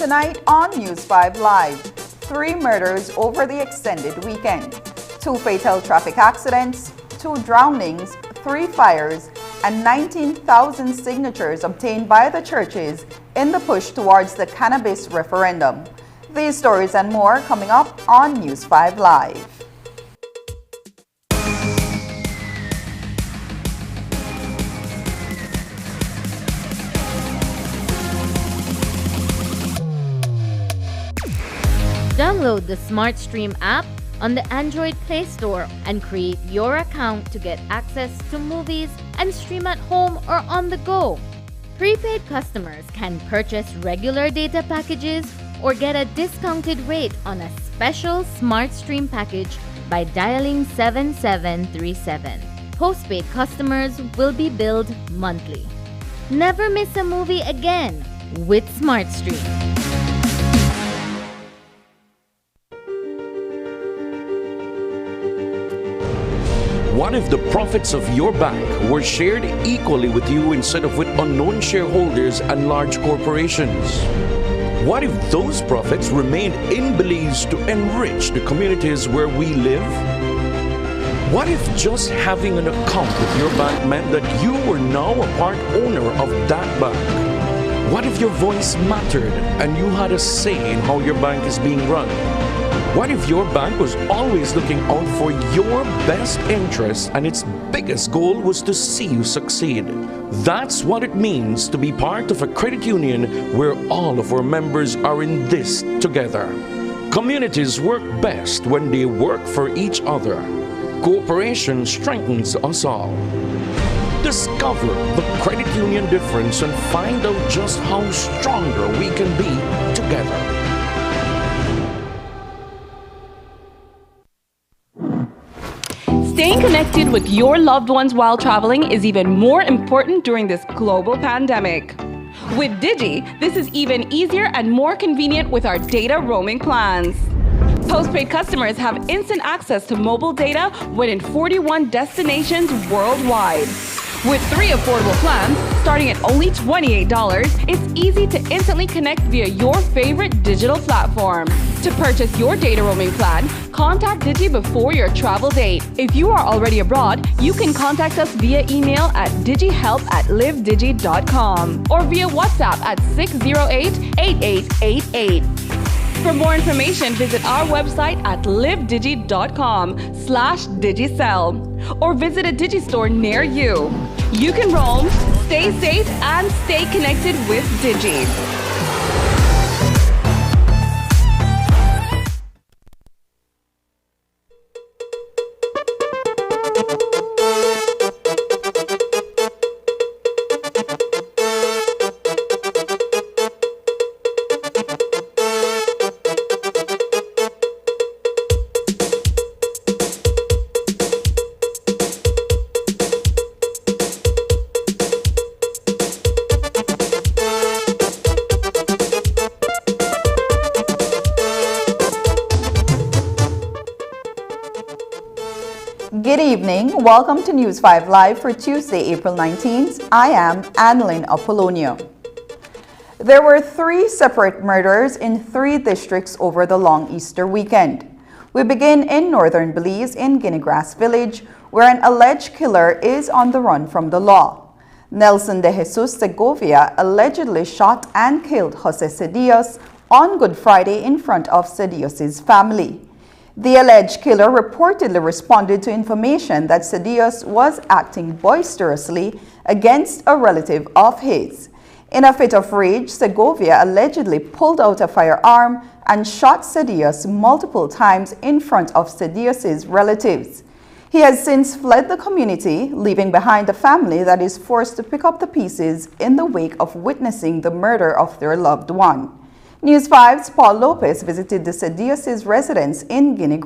Tonight on News 5 Live, 3 murders over the extended weekend, 2 fatal traffic accidents, 2 drownings, 3 fires, and 19,000 signatures obtained by the churches in the push towards the cannabis referendum. These stories and more coming up on News 5 Live. Download the SmartStream app on the Android Play Store and create your account to get access to movies and stream at home or on the go. Prepaid customers can purchase regular data packages or get a discounted rate on a special SmartStream package by dialing 7737. Postpaid customers will be billed monthly. Never miss a movie again with SmartStream. What if the profits of your bank were shared equally with you instead of with unknown shareholders and large corporations? What if those profits remained in Belize to enrich the communities where we live? What if just having an account with your bank meant that you were now a part owner of that bank? What if your voice mattered and you had a say in how your bank is being run? What if your bank was always looking out for your best interests and its biggest goal was to see you succeed? That's what it means to be part of a credit union where all of our members are in this together. Communities work best when they work for each other. Cooperation strengthens us all. Discover the credit union difference and find out just how stronger we can be together. Staying connected with your loved ones while traveling is even more important during this global pandemic. With Digi, this is even easier and more convenient with our data roaming plans. Postpaid customers have instant access to mobile data when in 41 destinations worldwide. With 3 affordable plans, starting at only $28, it's easy to instantly connect via your favorite digital platform. To purchase your data roaming plan, contact Digi before your travel date. If you are already abroad, you can contact us via email at digihelp@livedigi.com or via WhatsApp at 608-8888. For more information, visit our website at livedigi.com/digicel or visit a Digi store near you. You can roam, stay safe, and stay connected with Digi. Good evening. Welcome to News 5 Live for Tuesday, April 19th. I am Annalyn Apollonio. There were 3 separate murders in 3 districts over the long Easter weekend. We begin in northern Belize in Guinea Village, where an alleged killer is on the run from the law. Nelson de Jesus Segovia allegedly shot and killed Jose Cedillos on Good Friday in front of Cedillos' family. The alleged killer reportedly responded to information that Cedillos was acting boisterously against a relative of his. In a fit of rage, Segovia allegedly pulled out a firearm and shot Cedillos multiple times in front of Cedillos' relatives. He has since fled the community, leaving behind a family that is forced to pick up the pieces in the wake of witnessing the murder of their loved one. News 5's Paul Lopez visited the Cedillos' residence in Guinea.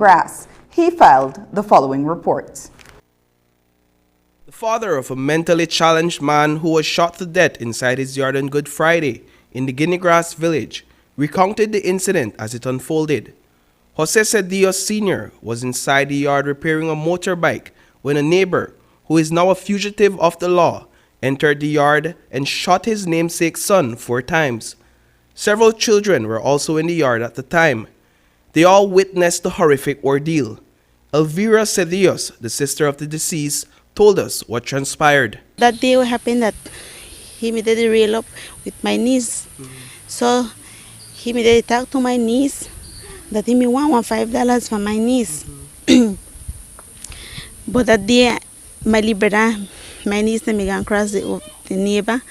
He filed the following report. The father of a mentally challenged man who was shot to death inside his yard on Good Friday in the Guinea village recounted the incident as it unfolded. Jose Cedillos Sr. was inside the yard repairing a motorbike when a neighbor, who is now a fugitive of the law, entered the yard and shot his namesake son 4 times. Several children were also in the yard at the time. They all witnessed the horrific ordeal. Elvira Cedillos, the sister of the deceased, told us what transpired. That day what happened that he immediately railed up with my niece. So he immediately talked to my niece that he me want $5 for my niece. But that day my niece me gone cross the neighbor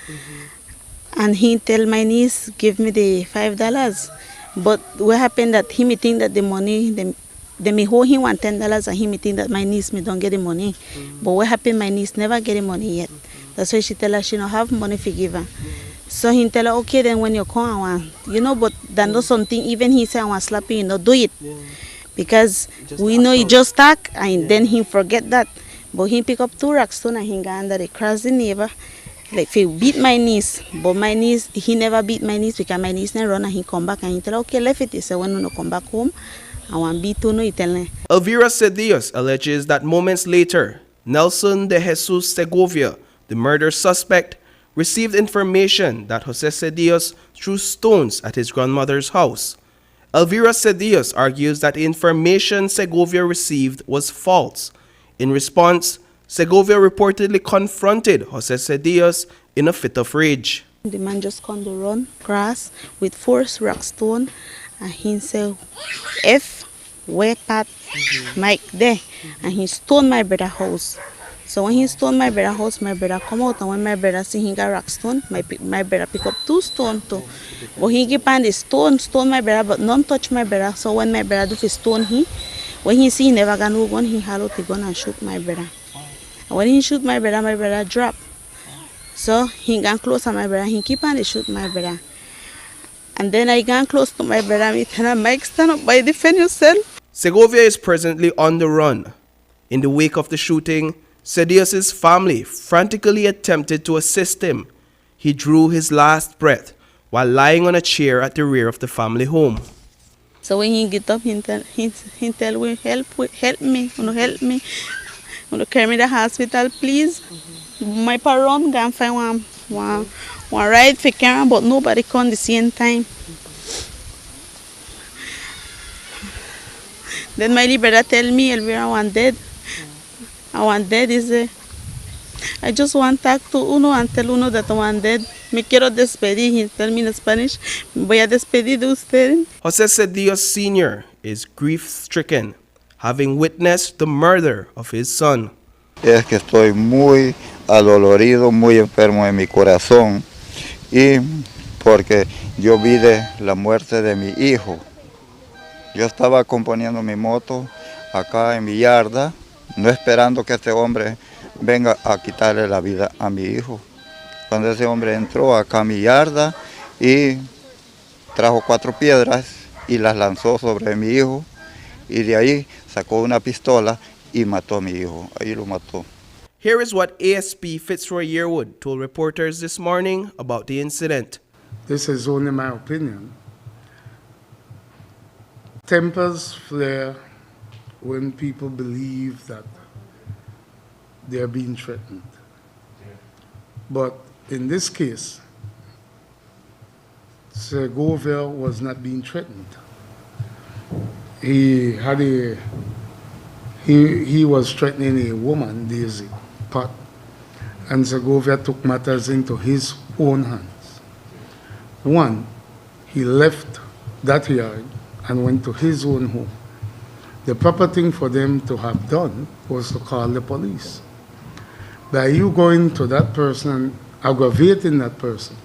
and he tell my niece give me the $5. But what happened that he me think that the money they me hold him $10 and he me think that my niece me don't get the money. But what happened my niece never get the money yet. That's why she tell her she don't have money to give her. So he tell her okay then when you come I want but that know something even he say I want slap you do it. Because we know he just talk and then he forget that. But he pick up 2 rock stone and he go under the cross the neighbor. Like he beat my niece, but my niece, he never beat my niece because my niece never run and he come back and he tell her, okay, left it. He said, when you come back home, I want beat you, no, he tell me. Elvira Cedillos alleges that moments later, Nelson de Jesus Segovia, the murder suspect, received information that Jose Cedillos threw stones at his grandmother's house. Elvira Cedillos argues that the information Segovia received was false. In response, Segovia reportedly confronted Jose Cedillos in a fit of rage. The man just come to run grass with 4 rock stone and he said, F, where Pat, Mike there. And he stole my brother's house. So when he stole my brother's house, my brother come out and when my brother see he got rock stone, my brother pick up 2 stones too. But he give on the stone my brother, but none touch my brother. So when my brother do the stone when he see he never got no gun, he hollow the gun and shoot my brother. And when he shoot my brother drop. So he got close to my brother, he keep on to shoot my brother. And then I got close to my brother, I tell him, Mike, stand up, by defend yourself. Segovia is presently on the run. In the wake of the shooting, Cedillos' family frantically attempted to assist him. He drew his last breath while lying on a chair at the rear of the family home. So when he get up, he tell me, help me, carry me to the hospital, please. My parents gone find one ride for Karen, but nobody come the same time. Then my brother tell me, Elvira, I want dead. I just want to talk to Uno and tell Uno that I want dead. Me quiero despedir. He tell me in Spanish, voy a despedir de usted. Jose Cedillos Sr. is grief-stricken, having witnessed the murder of his son. Es que estoy muy adolorido, muy enfermo en mi corazón y porque yo vi de la muerte de mi hijo. Yo estaba acompañando mi moto acá en mi yarda, no esperando que este hombre venga a quitarle la vida a mi hijo. Cuando ese hombre entró acá a mi yarda y trajo 4 piedras y las lanzó sobre mi hijo y de ahí sacó una pistola y mató a mi hijo. Ahí lo mató. Here is what ASP Fitzroy Yearwood told reporters this morning about the incident. This is only my opinion. Tempers flare when people believe that they are being threatened. But in this case, Segovia was not being threatened. He was threatening a woman, Daisy Pot, and Segovia took matters into his own hands. One, he left that yard and went to his own home. The proper thing for them to have done was to call the police. By you going to that person, aggravating that person,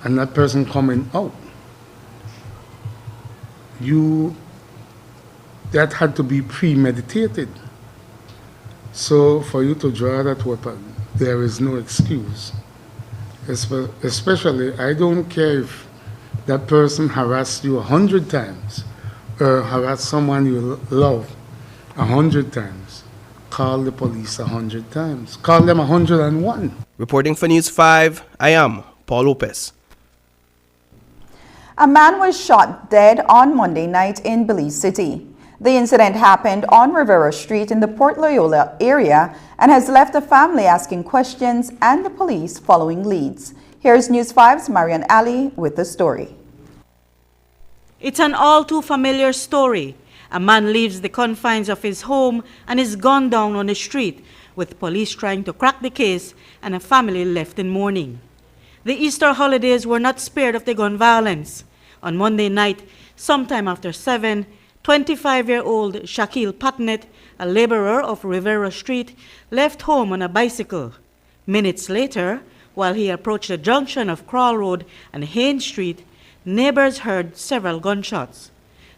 and that person coming out, that had to be premeditated. So for you to draw that weapon, there is no excuse. Especially, I don't care if that person harassed you 100 times or harassed someone you love 100 times. Call the police 100 times. Call them 101. Reporting for News 5, I am Paul Lopez. A man was shot dead on Monday night in Belize City. The incident happened on Rivera Street in the Port Loyola area and has left the family asking questions and the police following leads. Here's News 5's Marian Ali with the story. It's an all too familiar story. A man leaves the confines of his home and is gunned down on the street, with police trying to crack the case and a family left in mourning. The Easter holidays were not spared of the gun violence. On Monday night, sometime after 7, 25-year-old Shaquille Patnett, a laborer of Rivera Street, left home on a bicycle. Minutes later, while he approached the junction of Crawl Road and Haynes Street, neighbors heard several gunshots.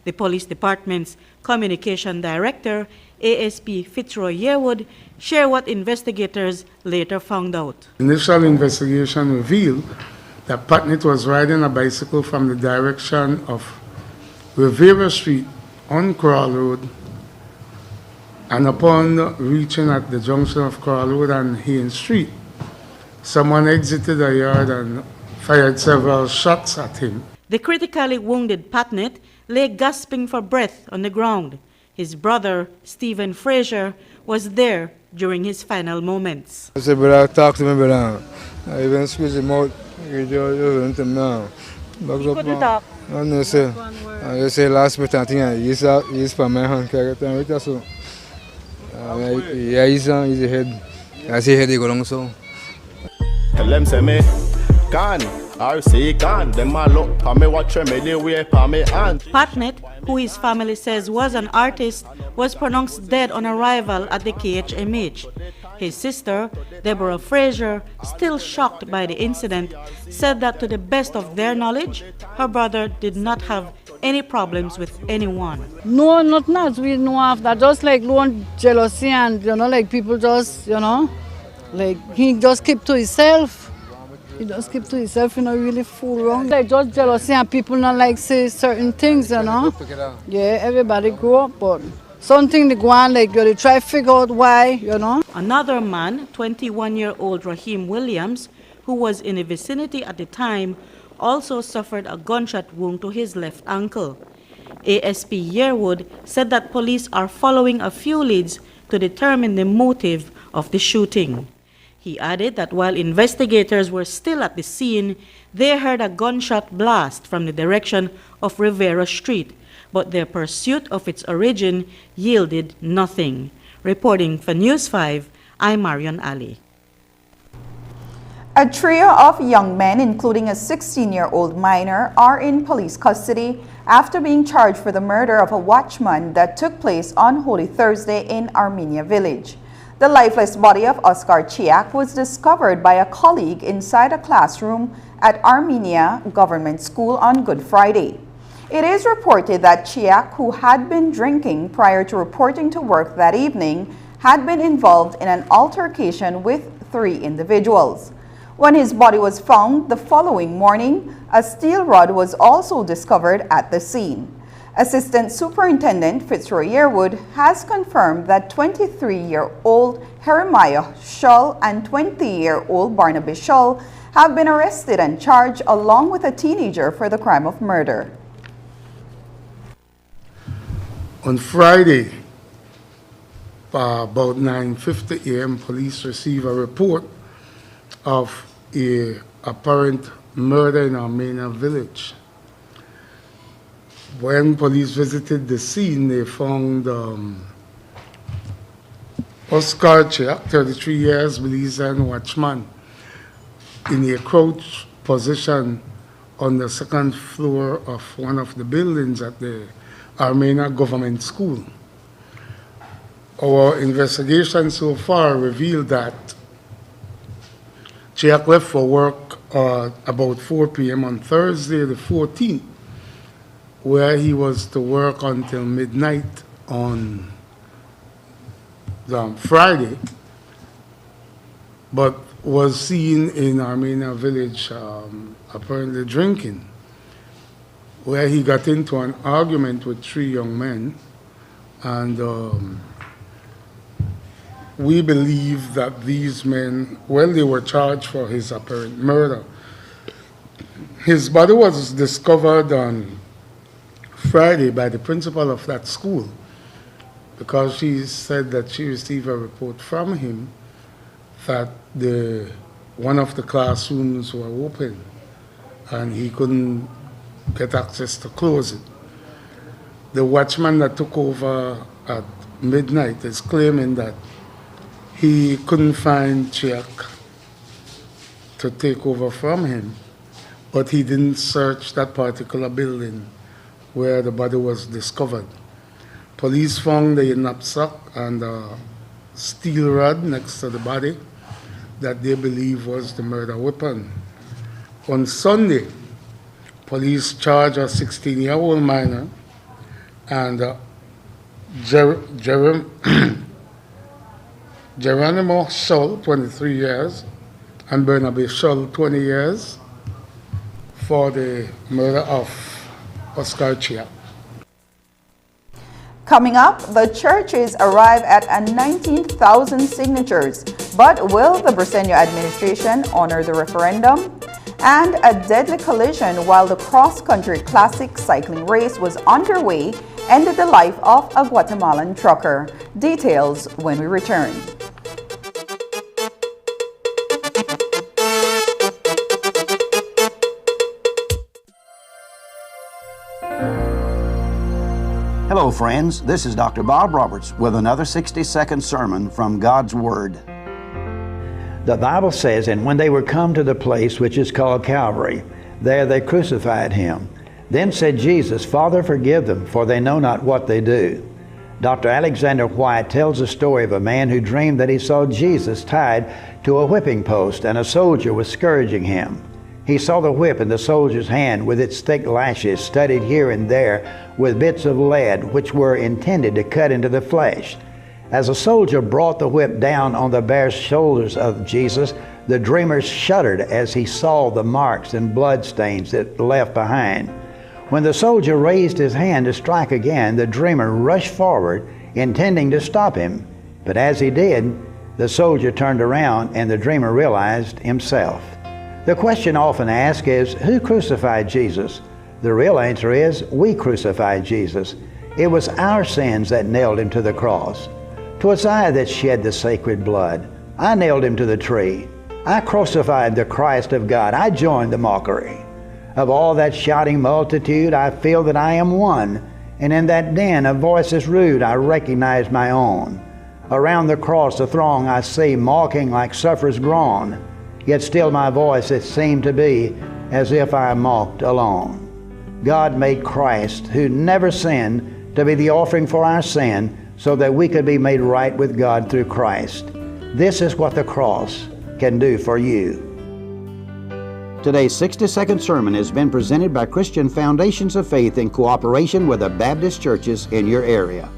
The police department's communication director, ASP Fitzroy Yearwood, shared what investigators later found out. Initial investigation revealed that Patnett was riding a bicycle from the direction of Rivera Street on Crawl Road, and upon reaching at the junction of Crawl Road and Haynes Street, someone exited the yard and fired several shots at him. The critically wounded Patnett lay gasping for breath on the ground. His brother, Stephen Frazier, was there during his final moments. I said, brother, talk to me, brother. I even squeeze him out. You now. He couldn't talk. No, sir. I say last bit, I think he's from my hand. So, yeah, he's head. I say head, he go long so. Tell them, say me, can. I say can. Them all look for me, watch me, they wait for me. Patnett, who his family says was an artist, was pronounced dead on arrival at the KHMH. His sister, Deborah Frazier, still shocked by the incident, said that to the best of their knowledge, her brother did not have any problems with anyone. No, not much. We know of that. Just like one jealousy and, like people just, like he just keep to himself. He just keep to himself, really fool around. Like just jealousy and people not like say certain things, Yeah, everybody grow up, but something they go on, like they try to figure out why, Another man, 21-year-old Raheem Williams, who was in the vicinity at the time, also suffered a gunshot wound to his left ankle. ASP Yearwood said that police are following a few leads to determine the motive of the shooting. He added that while investigators were still at the scene, they heard a gunshot blast from the direction of Rivera Street, but their pursuit of its origin yielded nothing. Reporting for News 5, I'm Marian Ali. A trio of young men, including a 16-year-old minor, are in police custody after being charged for the murder of a watchman that took place on Holy Thursday in Armenia village. The lifeless body of Oscar Chiak was discovered by a colleague inside a classroom at Armenia Government School on Good Friday. It is reported that Chiak, who had been drinking prior to reporting to work that evening, had been involved in an altercation with 3 individuals. When his body was found the following morning, a steel rod was also discovered at the scene. Assistant Superintendent Fitzroy Yearwood has confirmed that 23-year-old Jeremiah Shull and 20-year-old Barnabas Shull have been arrested and charged along with a teenager for the crime of murder. On Friday, about 9:50 a.m., police received a report of a apparent murder in Armenia village. When police visited the scene, they found Oscar Chiak, 33 years, Belizean watchman, in a crouched position on the second floor of one of the buildings at the Armenia Government School. Our investigation so far revealed that Chiak left for work about 4 p.m. on Thursday the 14th, where he was to work until midnight on Friday, but was seen in Armenia village apparently drinking, where he got into an argument with 3 young men, and we believe that these men, they were charged for his apparent murder. His body was discovered on Friday by the principal of that school, because she said that she received a report from him that the one of the classrooms were open and he couldn't get access to close it. The watchman that took over at midnight is claiming that he couldn't find Chiak to take over from him, but he didn't search that particular building where the body was discovered. Police found the knapsack and a steel rod next to the body that they believe was the murder weapon. On Sunday, police charged a 16-year-old minor and Geronimo Shull, 23 years, and Bernabe Shull, 20 years, for the murder of Oscar Chia. Coming up, the churches arrive at 19,000 signatures, but will the Placencia administration honor the referendum? And a deadly collision while the cross-country classic cycling race was underway ended the life of a Guatemalan trucker. Details when we return. Hello friends, this is Dr. Bob Roberts with another 60-second sermon from God's Word. The Bible says, and when they were come to the place which is called Calvary, there they crucified him. Then said Jesus, Father, forgive them, for they know not what they do. Dr. Alexander White tells the story of a man who dreamed that he saw Jesus tied to a whipping post and a soldier was scourging him. He saw the whip in the soldier's hand with its thick lashes studded here and there with bits of lead which were intended to cut into the flesh. As the soldier brought the whip down on the bare shoulders of Jesus, the dreamer shuddered as he saw the marks and blood stains it left behind. When the soldier raised his hand to strike again, the dreamer rushed forward, intending to stop him. But as he did, the soldier turned around and the dreamer realized himself. The question often asked is, who crucified Jesus? The real answer is, we crucified Jesus. It was our sins that nailed him to the cross. 'Twas I that shed the sacred blood. I nailed him to the tree. I crucified the Christ of God. I joined the mockery. Of all that shouting multitude, I feel that I am one. And in that din of voices rude, I recognize my own. Around the cross the throng I see, mocking like sufferers groan. Yet still my voice it seemed to be as if I mocked alone. God made Christ, who never sinned, to be the offering for our sin, so that we could be made right with God through Christ. This is what the cross can do for you. Today's 60-second sermon has been presented by Christian Foundations of Faith in cooperation with the Baptist churches in your area.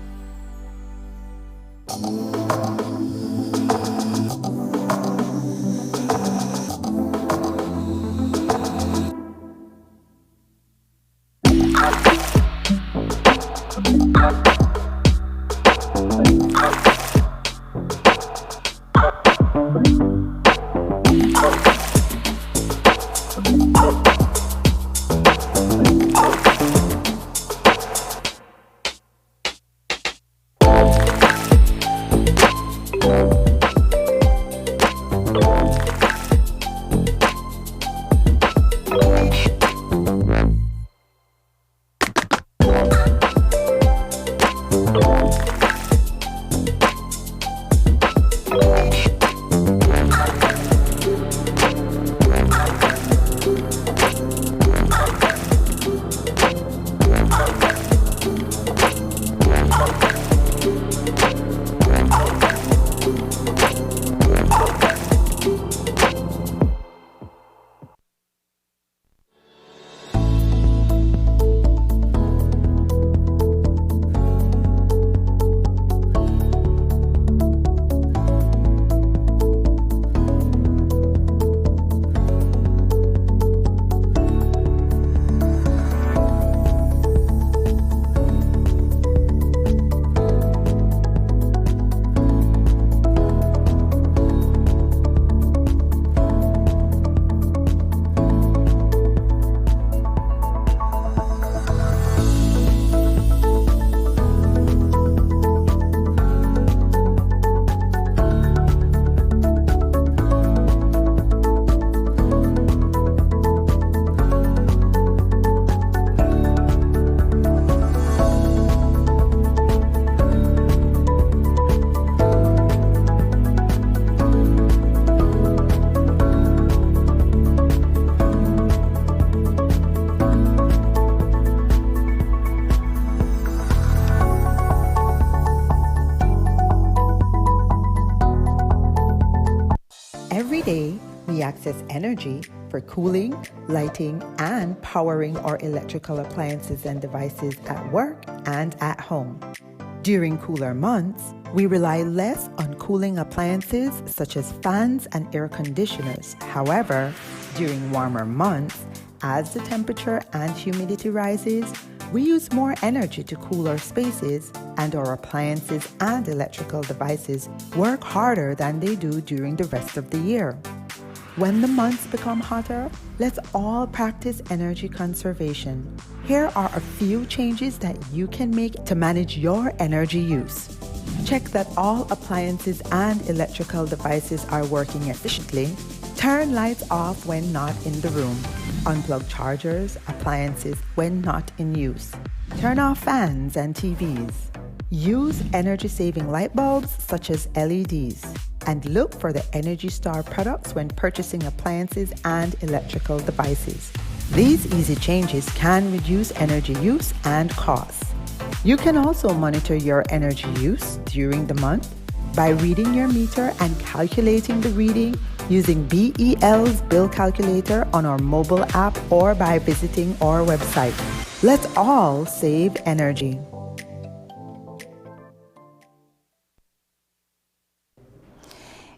Every day, we access energy for cooling, lighting, and powering our electrical appliances and devices at work and at home. During cooler months, we rely less on cooling appliances such as fans and air conditioners. However, during warmer months, as the temperature and humidity rises, we use more energy to cool our spaces, and our appliances and electrical devices work harder than they do during the rest of the year. When the months become hotter, let's all practice energy conservation. Here are a few changes that you can make to manage your energy use. Check that all appliances and electrical devices are working efficiently. Turn lights off when not in the room. Unplug chargers, appliances when not in use. Turn off fans and TVs. Use energy-saving light bulbs such as LEDs. And look for the Energy Star products when purchasing appliances and electrical devices. These easy changes can reduce energy use and costs. You can also monitor your energy use during the month by reading your meter and calculating the reading using BEL's bill calculator on our mobile app or by visiting our website. Let's all save energy.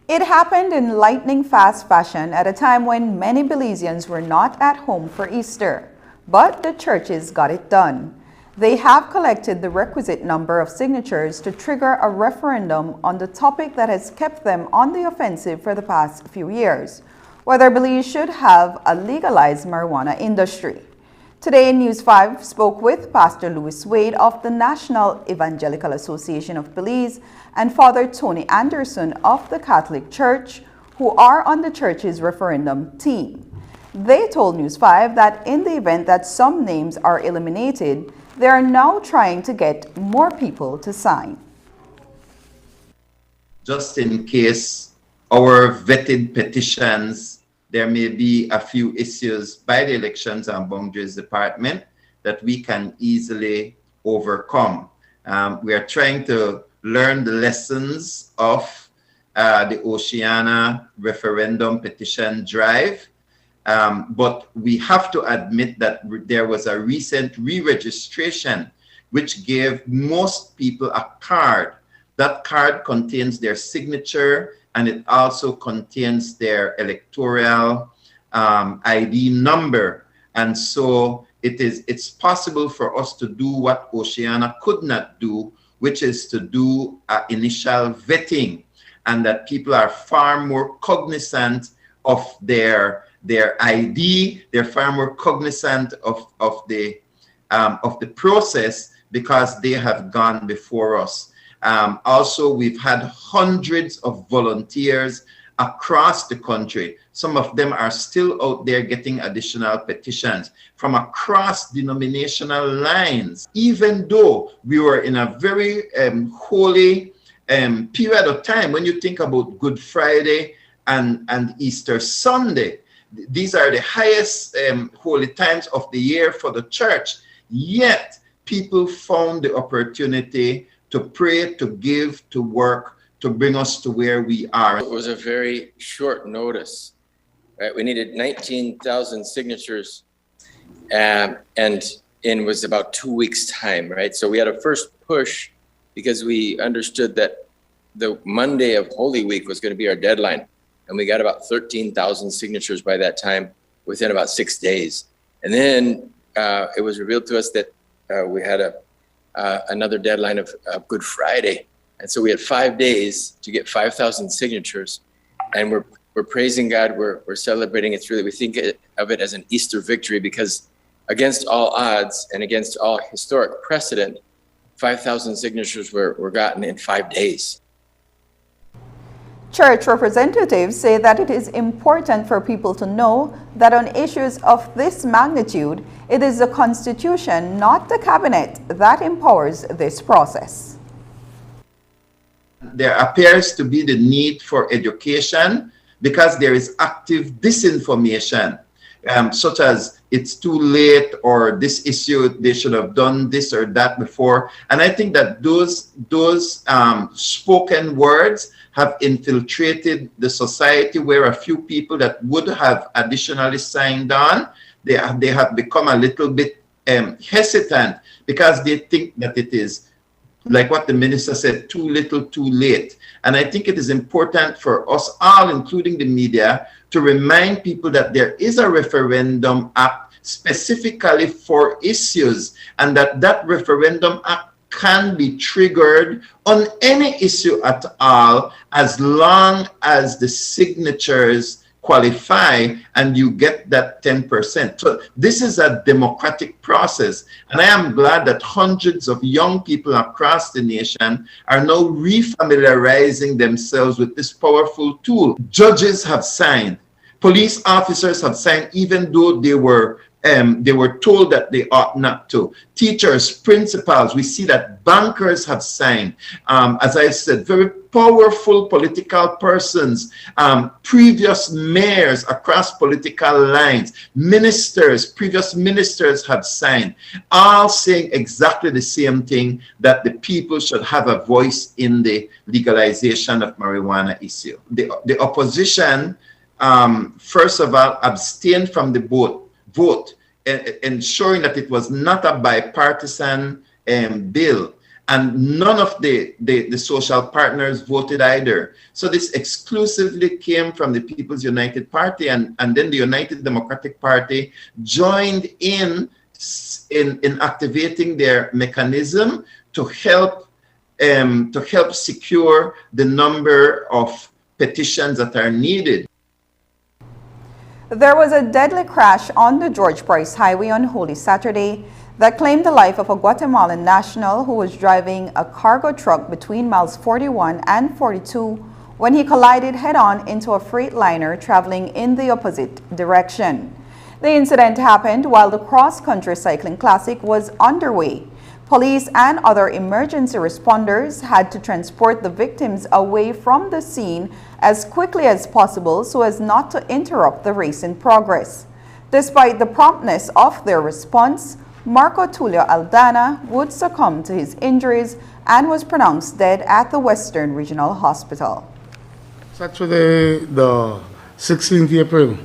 It happened in lightning-fast fashion at a time when many Belizeans were not at home for Easter. But the churches got it done. They have collected the requisite number of signatures to trigger a referendum on the topic that has kept them on the offensive for the past few years, whether Belize should have a legalized marijuana industry. Today, News 5 spoke with Pastor Louis Wade of the National Evangelical Association of Belize and Father Tony Anderson of the Catholic Church, who are on the church's referendum team. They told News 5 that in the event that some names are eliminated, they are now trying to get more people to sign. Just in case our vetted petitions, there may be a few issues by the Elections and Boundaries Department that we can easily overcome. We are trying to learn the lessons of the Oceania referendum petition drive, but we have to admit that there was a recent re-registration which gave most people a card. That card contains their signature, and it also contains their electoral ID number. And so it's possible for us to do what Oceania could not do, which is to do initial vetting, and that people are far more cognizant of their ID. They're far more cognizant of the process because they have gone before us. Also, we've had hundreds of volunteers across the country. Some of them are still out there getting additional petitions from across denominational lines. Even though we were in a very holy period of time, when you think about Good Friday and Easter Sunday, these are the highest holy times of the year for the church. Yet, people found the opportunity to pray, to give, to work, to bring us to where we are. It was a very short notice. Right? We needed 19,000 signatures, and it was about 2 weeks' time, right? So we had a first push because we understood that the Monday of Holy Week was going to be our deadline. And we got about 13,000 signatures by that time within about 6 days. And then it was revealed to us that we had another deadline of Good Friday. And so we had 5 days to get 5,000 signatures. And we're praising God, we're celebrating. It's really, we think of it as an Easter victory because against all odds and against all historic precedent, 5,000 signatures were gotten in 5 days. Church representatives say that it is important for people to know that on issues of this magnitude, it is the Constitution, not the Cabinet, that empowers this process. There appears to be the need for education because there is active disinformation, such as it's too late, or this issue, they should have done this or that before. And I think that those spoken words have infiltrated the society, where a few people that would have additionally signed on, they have become a little bit hesitant, because they think that it is, like what the minister said, too little, too late. And I think it is important for us all, including the media, to remind people that there is a referendum act specifically for issues, and that referendum act can be triggered on any issue at all, as long as the signatures qualify and you get that 10%. So this is a democratic process. And I am glad that hundreds of young people across the nation are now refamiliarizing themselves with this powerful tool. Judges have signed. Police officers have signed, even though they were told that they ought not to. Teachers, principals, we see that bankers have signed. As I said, very powerful political persons, previous mayors across political lines, ministers, previous ministers have signed, all saying exactly the same thing, that the people should have a voice in the legalization of marijuana issue. The opposition, first of all, abstained from the vote, ensuring that it was not a bipartisan bill, and none of the social partners voted either. So this exclusively came from the People's United Party, and then the United Democratic Party joined in activating their mechanism to help secure the number of petitions that are needed. There was a deadly crash on the George Price Highway on Holy Saturday that claimed the life of a Guatemalan national who was driving a cargo truck between miles 41 and 42 when he collided head-on into a freight liner traveling in the opposite direction. The incident happened while the cross-country cycling classic was underway. Police and other emergency responders had to transport the victims away from the scene as quickly as possible so as not to interrupt the race in progress. Despite the promptness of their response, Marco Tulio Aldana would succumb to his injuries and was pronounced dead at the Western Regional Hospital. Saturday, the 16th April,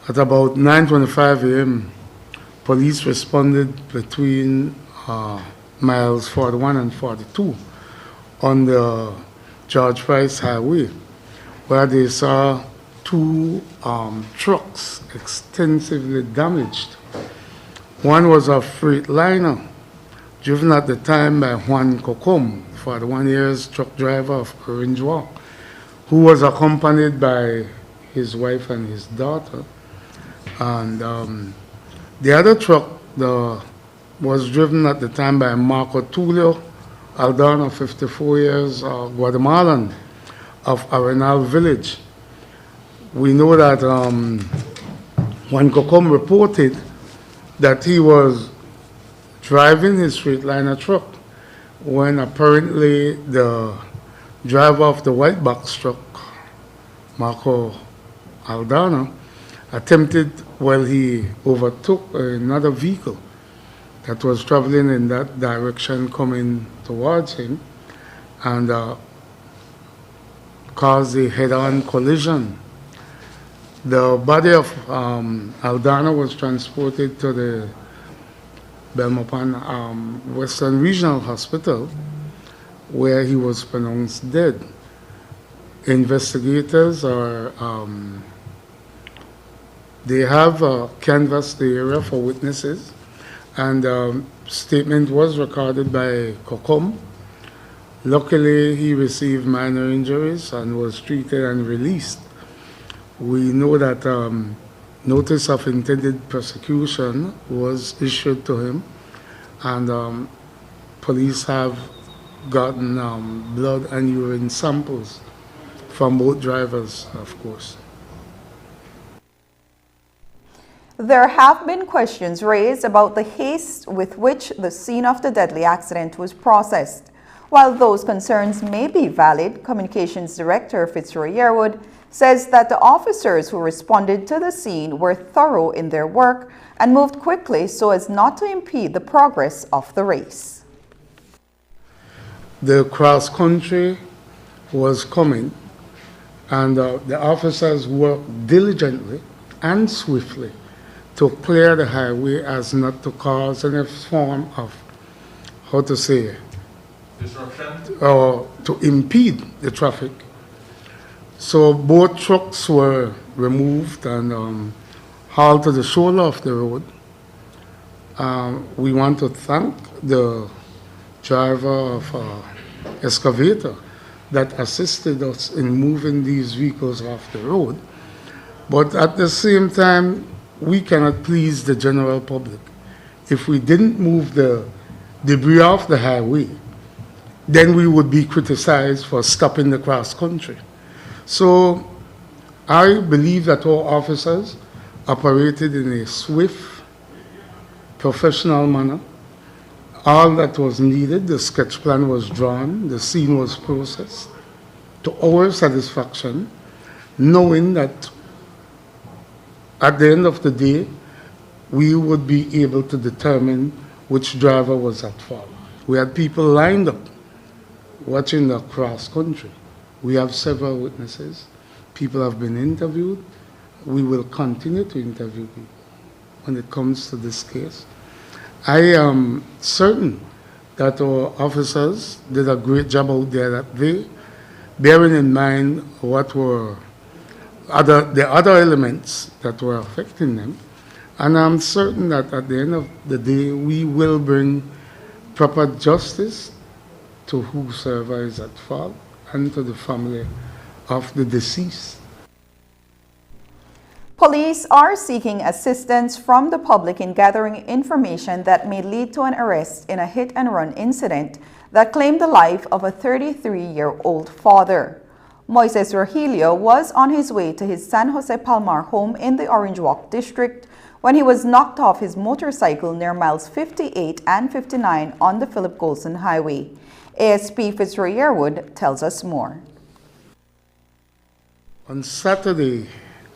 at about 9:25 a.m., police responded between miles 41 and 42 on the George Price Highway, where they saw two trucks extensively damaged. One was a freight liner driven at the time by Juan Cocom, 41 years truck driver of Orange Walk, who was accompanied by his wife and his daughter. And the other truck was driven at the time by Marco Tulio Aldana, 54 years, Guatemalan of Arenal village. We know that Juan Cocom reported that he was driving his Freightliner truck when apparently the driver of the white box truck, Marco Aldana, attempted, he overtook another vehicle that was traveling in that direction coming towards him, and caused a head-on collision. The body of Aldana was transported to the Belmopan Western Regional Hospital, where he was pronounced dead. Investigators they have canvassed the area for witnesses, and statement was recorded by Cocom. Luckily, he received minor injuries and was treated and released. We know that notice of intended prosecution was issued to him, and police have gotten blood and urine samples from both drivers, of course. There have been questions raised about the haste with which the scene of the deadly accident was processed. While those concerns may be valid, Communications Director Fitzroy Yearwood says that the officers who responded to the scene were thorough in their work and moved quickly so as not to impede the progress of the race. The cross country was coming, and the officers worked diligently and swiftly to clear the highway as not to cause any form of, disruption or to impede the traffic. So both trucks were removed and hauled to the shoulder of the road. We want to thank the driver of excavator that assisted us in moving these vehicles off the road. But at the same time, we cannot please the general public. If we didn't move the debris off the highway, then we would be criticized for stopping the cross country. So I believe that our officers operated in a swift, professional manner. All that was needed, the sketch plan was drawn, the scene was processed to our satisfaction, knowing that at the end of the day, we would be able to determine which driver was at fault. We had people lined up watching the cross country. We have several witnesses. People have been interviewed. We will continue to interview people when it comes to this case. I am certain that our officers did a great job out there, that they, bearing in mind what were the other elements that were affecting them, and I'm certain that at the end of the day, we will bring proper justice to whosoever is at fault and to the family of the deceased. Police are seeking assistance from the public in gathering information that may lead to an arrest in a hit-and-run incident that claimed the life of a 33-year-old father. Moises Rogelio was on his way to his San Jose Palmar home in the Orange Walk district when he was knocked off his motorcycle near miles 58 and 59 on the Philip Golson Highway. ASP Fitzroy Yearwood tells us more. On Saturday,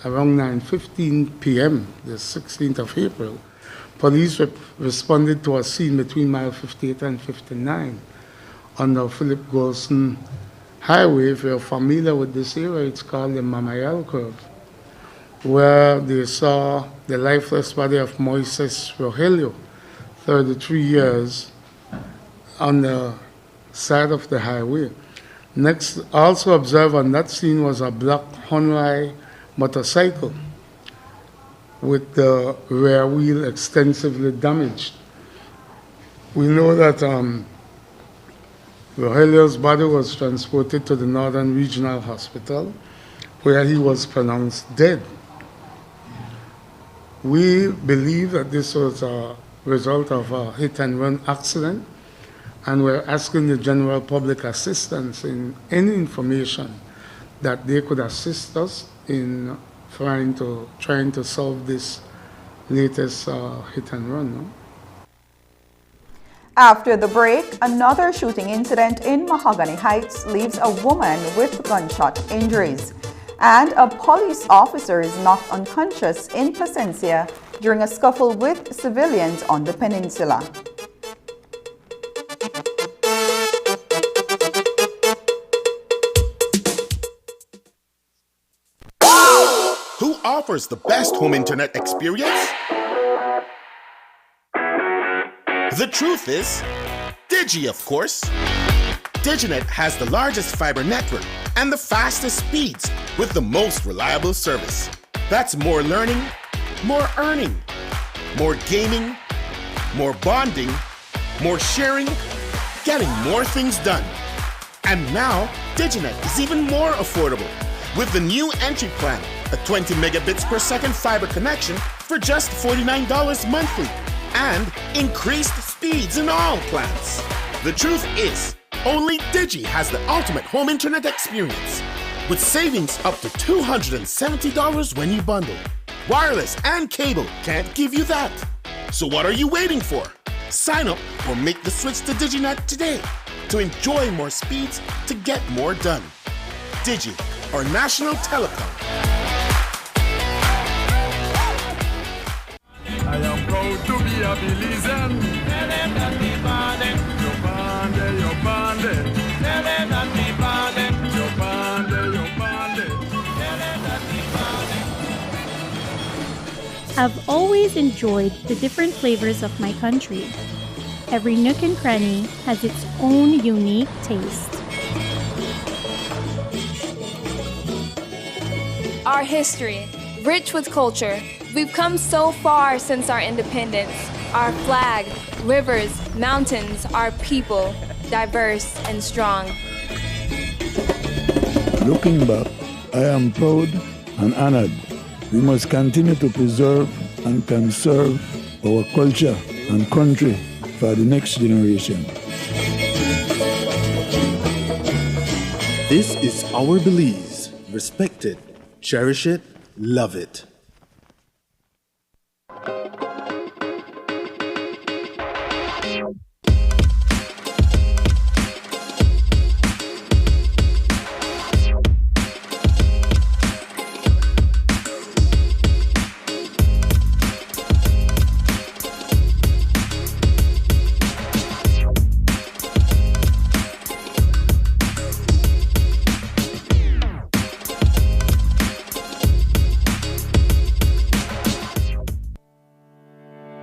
around 9:15 p.m., the 16th of April, police responded to a scene between mile 58 and 59 on the Philip Golson Highway. If you're familiar with this area, it's called the Mamayal Curve, where they saw the lifeless body of Moises Rogelio, 33 years, on the side of the highway. Next, also observed on that scene was a black Honrai motorcycle with the rear wheel extensively damaged. We know that Rogelio's body was transported to the Northern Regional Hospital, where he was pronounced dead. We believe that this was a result of a hit-and-run accident, and we're asking the general public assistance in any information that they could assist us in trying to solve this latest hit-and-run. No? After the break, another shooting incident in Mahogany Heights leaves a woman with gunshot injuries. And a police officer is knocked unconscious in Placencia during a scuffle with civilians on the peninsula. Who offers the best home internet experience? The truth is, Digi, of course. Diginet has the largest fiber network and the fastest speeds with the most reliable service. That's more learning, more earning, more gaming, more bonding, more sharing, getting more things done. And now, Diginet is even more affordable with the new entry plan, a 20 megabits per second fiber connection for just $49 monthly, and increased speeds in all plans. The truth is, only Digi has the ultimate home internet experience, with savings up to $270 when you bundle. Wireless and cable can't give you that. So what are you waiting for? Sign up or make the switch to DigiNet today. to enjoy more speeds to get more done. Digi, or National Telecom. I am proud to be a Belizean. I've always enjoyed the different flavors of my country. Every nook and cranny has its own unique taste. Our history, rich with culture. We've come so far since our independence. Our flag, rivers, mountains, our people, diverse and strong. Looking back, I am proud and honored. We must continue to preserve and conserve our culture and country for the next generation. This is our Belize. Respect it, cherish it, love it.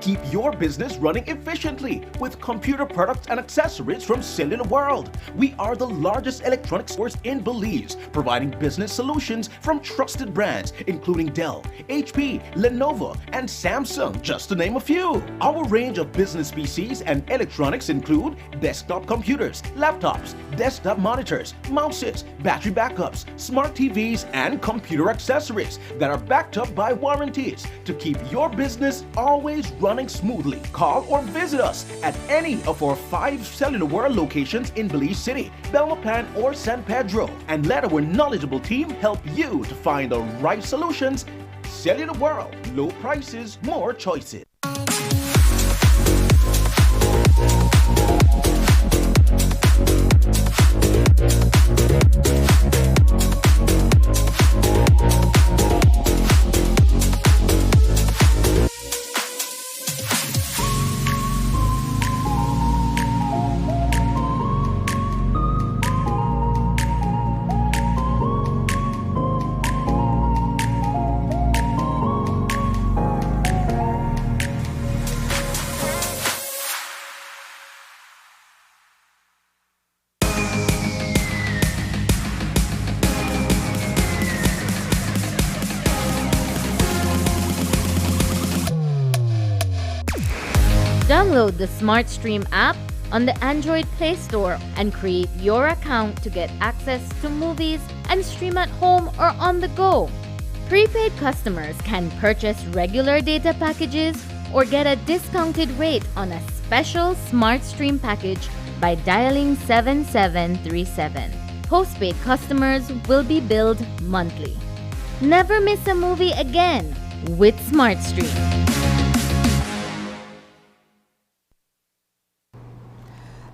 Keep your business running efficiently with computer products and accessories from Cellular World. We are the largest electronics stores in Belize, providing business solutions from trusted brands including Dell, HP, Lenovo, and Samsung, just to name a few. Our range of business PCs and electronics include desktop computers, laptops, desktop monitors, mouses, battery backups, smart TVs, and computer accessories that are backed up by warranties to keep your business always running smoothly. Call or visit us at any of our 5 Cellular World locations in Belize City, Belmopan, or San Pedro, and let our knowledgeable team help you to find the right solutions. Cellular World, low prices, more choices. Download the SmartStream app on the Android Play Store and create your account to get access to movies and stream at home or on the go. Prepaid customers can purchase regular data packages or get a discounted rate on a special SmartStream package by dialing 7737. Postpaid customers will be billed monthly. Never miss a movie again with SmartStream.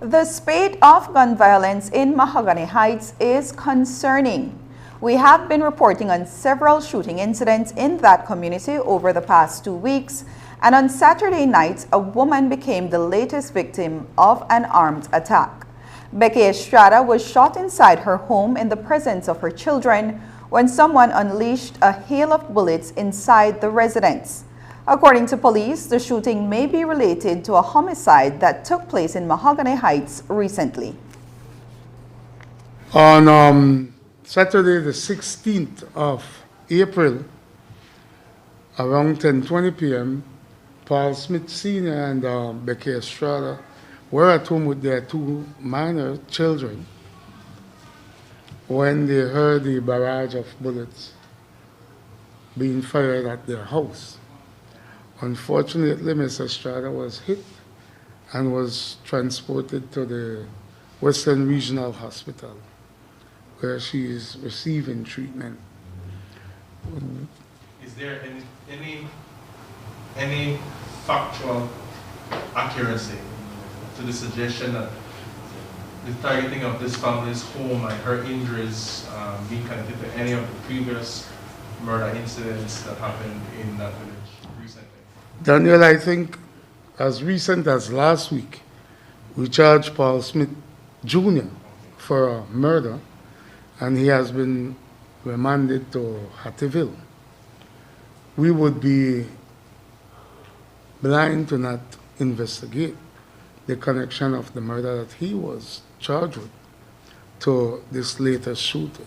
The spate of gun violence in Mahogany Heights is concerning. We have been reporting on several shooting incidents in that community over the past 2 weeks, and on Saturday night, a woman became the latest victim of an armed attack. Becky Estrada was shot inside her home in the presence of her children when someone unleashed a hail of bullets inside the residence. According to police, the shooting may be related to a homicide that took place in Mahogany Heights recently. On Saturday, the 16th of April, around 10:20 p.m., Paul Smith Sr. and Becky Estrada were at home with their 2 minor children when they heard the barrage of bullets being fired at their house. Unfortunately, Ms. Estrada was hit and was transported to the Western Regional Hospital, where she is receiving treatment. Is there any factual accuracy to the suggestion that the targeting of this family's home and her injuries being connected to any of the previous murder incidents that happened in that village recently? Daniel, I think as recent as last week, we charged Paul Smith Jr. for a murder, and he has been remanded to Hattieville. We would be blind to not investigate the connection of the murder that he was charged with to this latest shooting.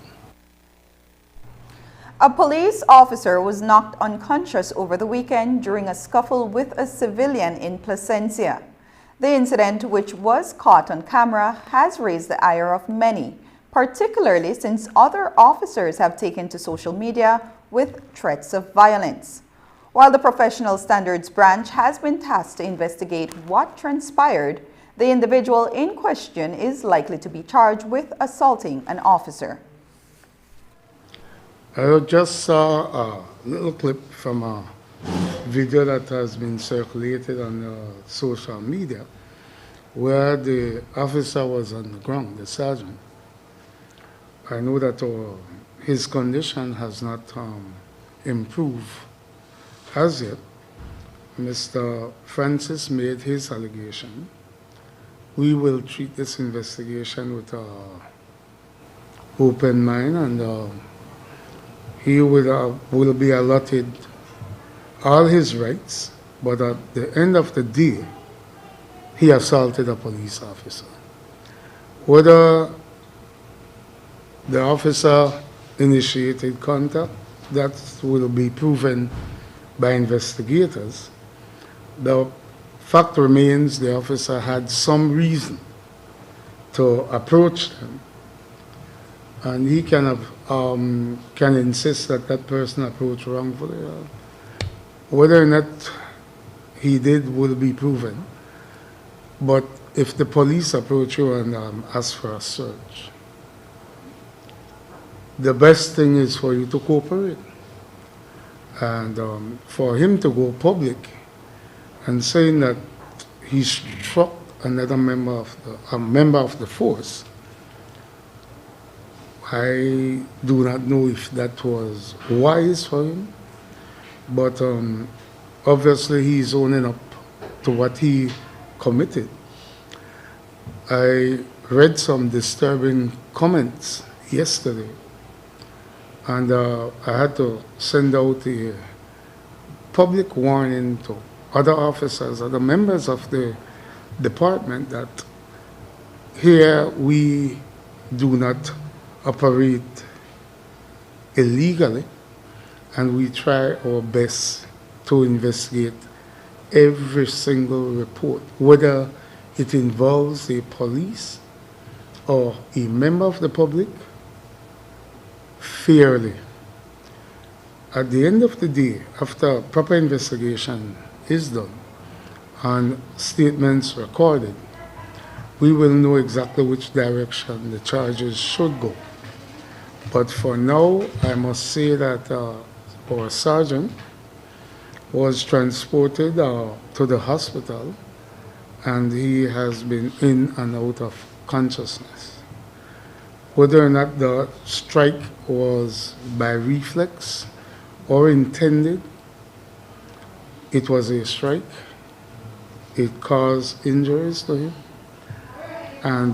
A police officer was knocked unconscious over the weekend during a scuffle with a civilian in Placencia. The incident, which was caught on camera, has raised the ire of many, particularly since other officers have taken to social media with threats of violence. While the Professional Standards Branch has been tasked to investigate what transpired, the individual in question is likely to be charged with assaulting an officer. I just saw a little clip from a video that has been circulated on social media where the officer was on the ground, the sergeant. I know that his condition has not improved as yet. Mr. Francis made his allegation. We will treat this investigation with an open mind, and he will be allotted all his rights, but at the end of the day, he assaulted a police officer. Whether the officer initiated contact, that will be proven by investigators. The fact remains the officer had some reason to approach them, and he can insist that that person approached wrongfully. Whether or not he did will be proven. But if the police approach you and ask for a search, the best thing is for you to cooperate. And for him to go public and saying that he struck another member of the force, I do not know if that was wise for him, but obviously he's owning up to what he committed. I read some disturbing comments yesterday, and I had to send out a public warning to other officers, other members of the department, that here we do not operate illegally, and we try our best to investigate every single report, whether it involves a police or a member of the public, fairly. At the end of the day, after proper investigation is done and statements recorded, we will know exactly which direction the charges should go. But for now, I must say that our sergeant was transported to the hospital, and he has been in and out of consciousness. Whether or not the strike was by reflex or intended, it was a strike. It caused injuries to him, and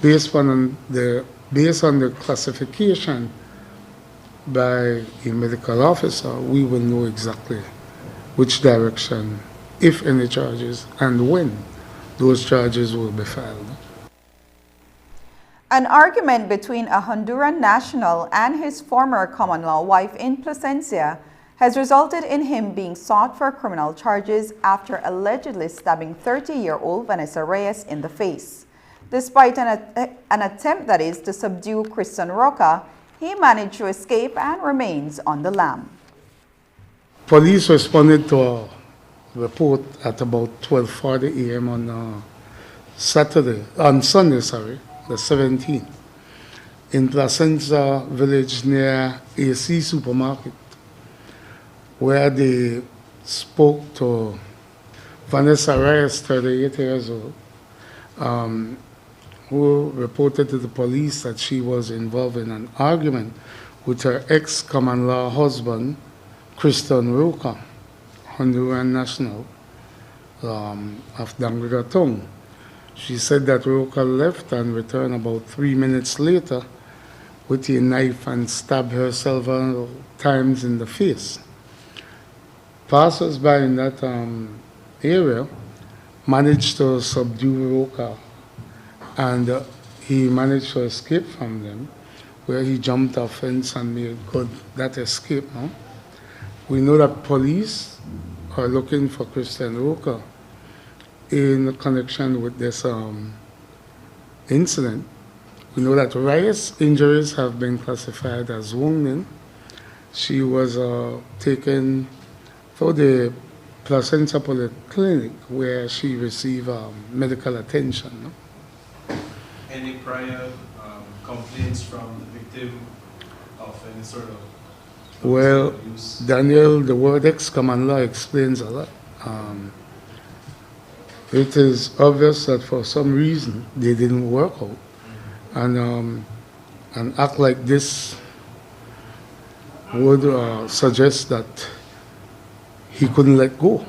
based on the classification by a medical officer, we will know exactly which direction, if any charges, and when those charges will be filed. An argument between a Honduran national and his former common-law wife in Placencia has resulted in him being sought for criminal charges after allegedly stabbing 30-year-old Vanessa Reyes in the face. Despite an attempt, that is, to subdue Christian Roca, he managed to escape and remains on the lam. Police responded to a report at about 12:40 a.m. on Sunday, the 17th, in Placencia village near AC supermarket, where they spoke to Vanessa Reyes, 38 years old, who reported to the police that she was involved in an argument with her ex-common law husband, Christian Roca, Honduran national of Dangugatong. She said that Roca left and returned about 3 minutes later with a knife and stabbed her several times in the face. Passers-by in that area managed to subdue Roca, and he managed to escape from them, where he jumped a fence and made good that escape. No? We know that police are looking for Christian Roca in connection with this incident. We know that Rice's injuries have been classified as wounding. She was taken for the Placencia Polyclinic, where she received medical attention. No? Any prior complaints from the victim of any sort of well, abuse? Daniel, the word ex-common law explains a lot. It is obvious that for some reason they didn't work out, and an act like this would suggest that he couldn't let go.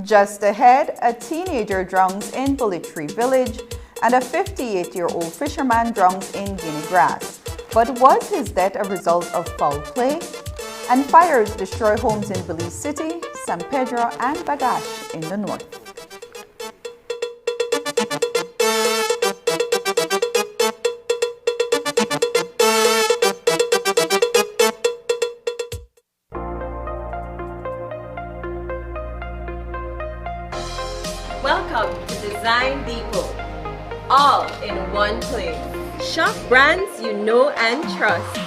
Just ahead, a teenager drowns in Belize village and a 58-year-old fisherman drowns in Guinea grass. But was his death a result of foul play? And fires destroy homes in Belize City, San Pedro, and Bagash in the north. Welcome to Design Depot. All in one place. Shop brands you know and trust,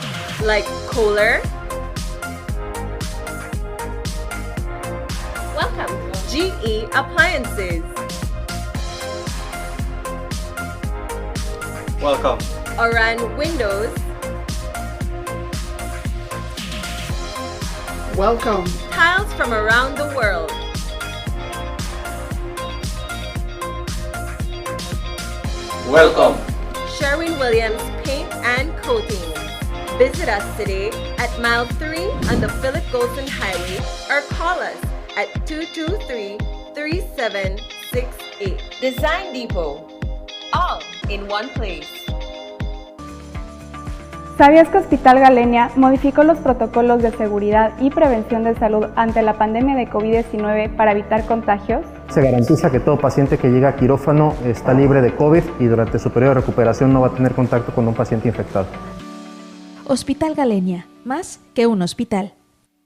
like Kohler. Welcome, GE Appliances. Welcome, Oran Windows. welcome, Tiles from around the world. welcome. Sherwin-Williams Paint and Coatings. Visit us today at mile 3 on the Philip Golson Highway or call us at 223-3768. Design Depot. All in one place. ¿Sabías que Hospital Galenia modificó los protocolos de seguridad y prevención de salud ante la pandemia de COVID-19 para evitar contagios? Se garantiza que todo paciente que llega a quirófano está libre de COVID y durante su periodo de recuperación no va a tener contacto con un paciente infectado. Hospital Galenia, más que un hospital.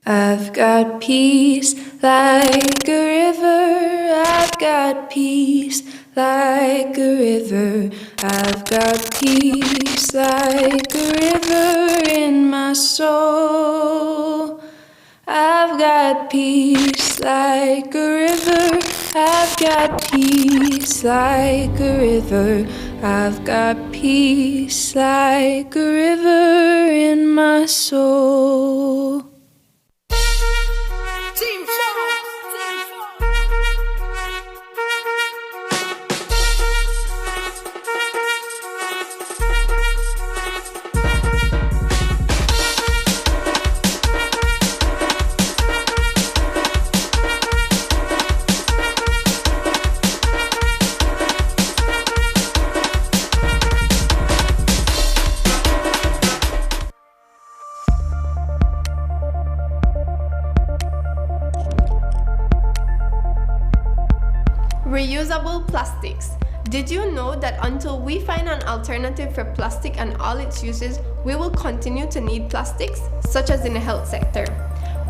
I've got peace like a river. I've got peace like a river. I've got peace like a river in my soul. I've got peace like a river. I've got peace like a river. I've got peace like a river in my soul. Reusable plastics. Did you know that until we find an alternative for plastic and all its uses, we will continue to need plastics, such as in the health sector?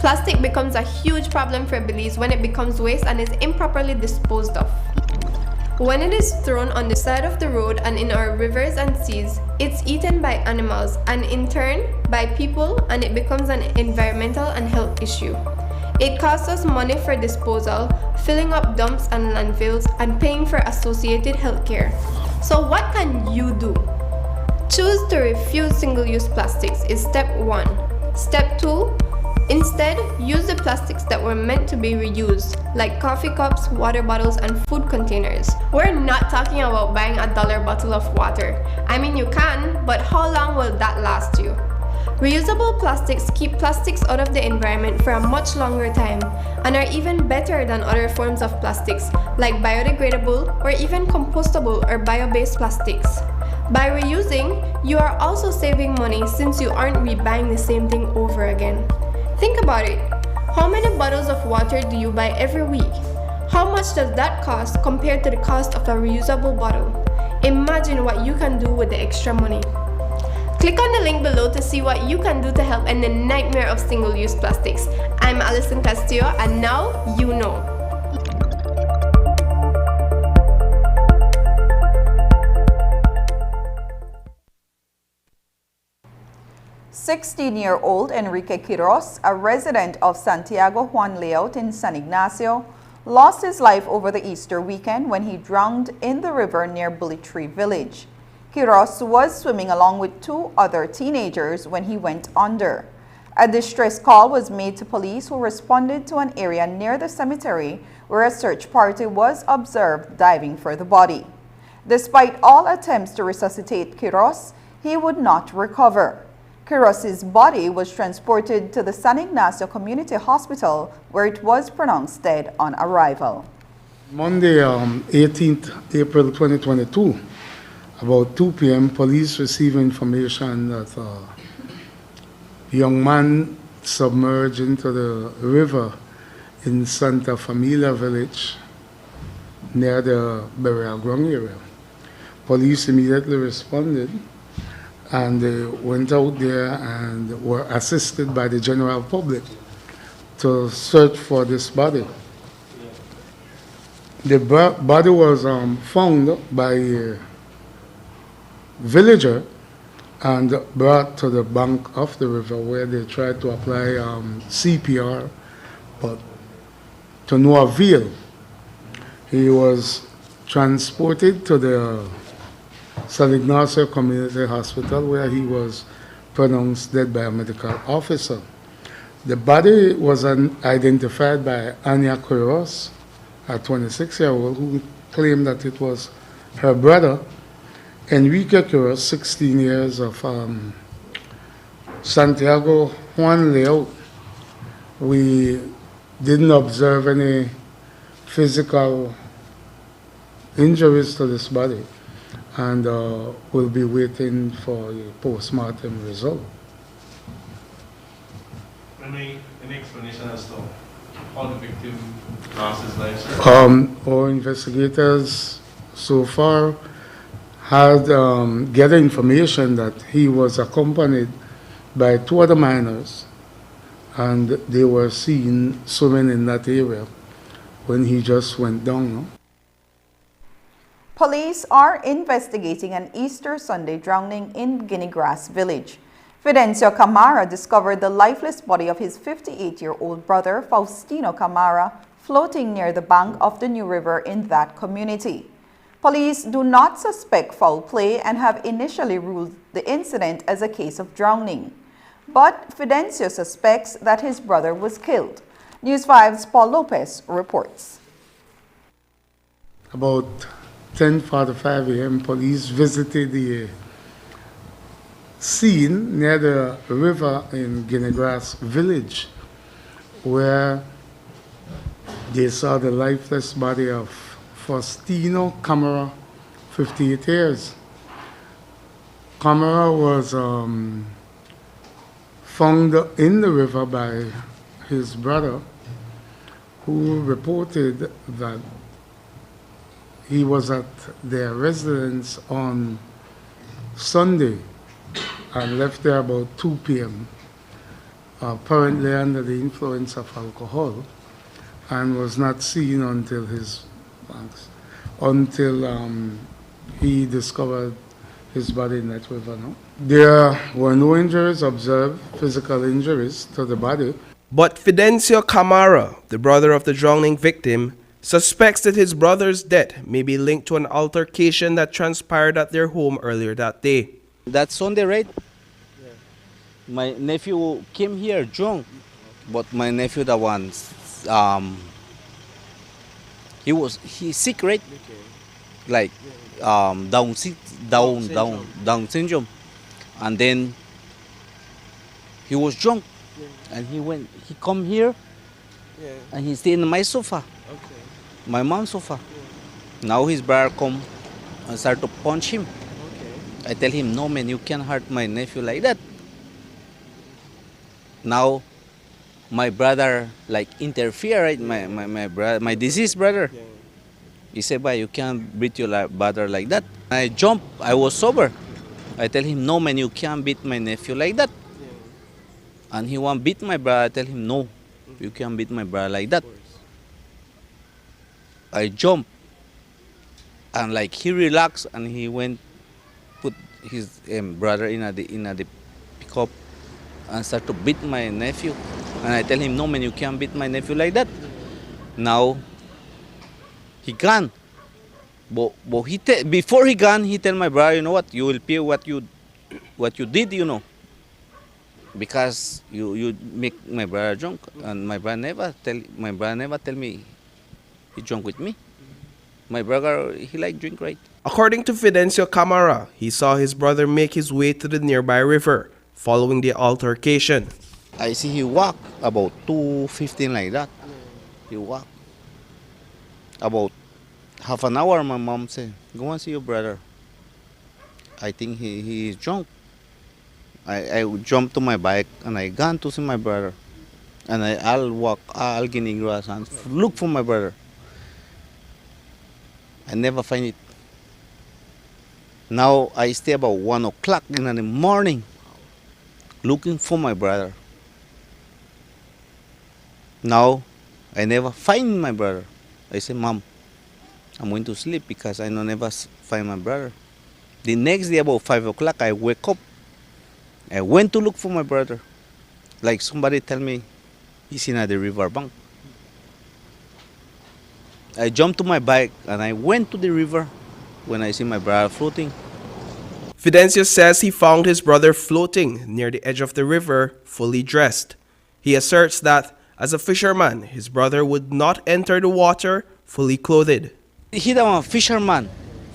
Plastic becomes a huge problem for Belize when it becomes waste and is improperly disposed of. When it is thrown on the side of the road and in our rivers and seas, it's eaten by animals and in turn by people, and it becomes an environmental and health issue. It costs us money for disposal, filling up dumps and landfills, and paying for associated healthcare. So what can you do? Choose to refuse single-use plastics is step 1. Step 2, Instead, use the plastics that were meant to be reused, like coffee cups, water bottles, and food containers. We're not talking about buying a $1 bottle of water. I mean, you can, but how long will that last you? Reusable plastics keep plastics out of the environment for a much longer time and are even better than other forms of plastics like biodegradable or even compostable or bio-based plastics. By reusing, you are also saving money since you aren't rebuying the same thing over again. Think about it. How many bottles of water do you buy every week? How much does that cost compared to the cost of a reusable bottle? Imagine what you can do with the extra money. Click on the link below to see what you can do to help end the nightmare of single-use plastics. I'm Alison Castillo, and now you know. "16-year-old Enrique Quiros, a resident of Santiago Juan Layout in San Ignacio, lost his life over the Easter weekend when he drowned in the river near Bully Tree Village. Quiros was swimming along with 2 other teenagers when he went under. A distress call was made to police, who responded to an area near the cemetery where a search party was observed diving for the body. Despite all attempts to resuscitate Quiros, he would not recover. Quiros's body was transported to the San Ignacio Community Hospital, where it was pronounced dead on arrival. Monday, 18th April 2022, about 2 p.m., police received information that a young man submerged into the river in Santa Familia village near the burial ground area. Police immediately responded, and they went out there and were assisted by the general public to search for this body. The body was found by a villager and brought to the bank of the river, where they tried to apply CPR, but to no avail. He was transported to the San Ignacio Community Hospital, where he was pronounced dead by a medical officer. The body was identified by Anya Quiros, a 26-year-old, who claimed that it was her brother, Enrique Quiros, 16 years, of Santiago Juan Layout. We didn't observe any physical injuries to this body, and we'll be waiting for a post-mortem result. Any explanation as to how the victim lost his life, sir? Our investigators so far had gathered information that he was accompanied by 2 other minors, and they were seen swimming in that area when he just went down. No? Police are investigating an Easter Sunday drowning in Guinea Grass Village. Fidencio Camara discovered the lifeless body of his 58-year-old brother, Faustino Camara, floating near the bank of the New River in that community. Police do not suspect foul play and have initially ruled the incident as a case of drowning. But Fidencio suspects that his brother was killed. News 5's Paul Lopez reports. About 10:45 a.m., police visited the scene near the river in Guinea Grass Village, where they saw the lifeless body of Faustino Camara, 58 years. Camara was found in the river by his brother, who reported that he was at their residence on Sunday and left there about 2 p.m., apparently under the influence of alcohol, and was not seen until he discovered his body in that river. No? There were no injuries observed, physical injuries to the body. But Fidencio Camara, the brother of the drowning victim, suspects that his brother's death may be linked to an altercation that transpired at their home earlier that day. That Sunday, right? My nephew came here drunk, But my nephew, the one, he's sick, right? Like Down syndrome, and then he was drunk, and he come here, and he stay in my sofa, my mom's sofa. Now his brother come and start to punch him. I tell him, no man, you can't hurt my nephew like that. Now my brother like interfere, right? My brother, my deceased brother. He said, "But you can't beat your brother like that." I jump. I was sober. I tell him, "No man, you can't beat my nephew like that." And he want beat my brother. I tell him, "No, you can't beat my brother like that." I jump, and like he relaxed, and he went put his brother in the pickup and start to beat my nephew. And I tell him, "No man, you can't beat my nephew like that." Now he gone. But before he gone, he tell my brother, "You know what? You will pay what you did, you know, because you make my brother drunk." And my brother never tell me he drunk with me. My brother, he like drink, right? According to Fidencio Camara, he saw his brother make his way to the nearby river following the altercation. I see he walk about 2:15 like that. He walk about half an hour. My mom said, "Go and see your brother. I think he is drunk." I jumped to my bike and I gone to see my brother. And I'll walk all Guinea grass and look for my brother. I never find it. Now I stay about 1 o'clock in the morning looking for my brother. Now I never find my brother. I say, "Mom, I'm going to sleep because I never find my brother." The next day about 5 o'clock I wake up. I went to look for my brother. Like somebody tell me he's in the river bank. I jumped to my bike and I went to the river when I see my brother floating. Fidencio says he found his brother floating near the edge of the river, fully dressed. He asserts that, as a fisherman, his brother would not enter the water fully clothed. He was a fisherman.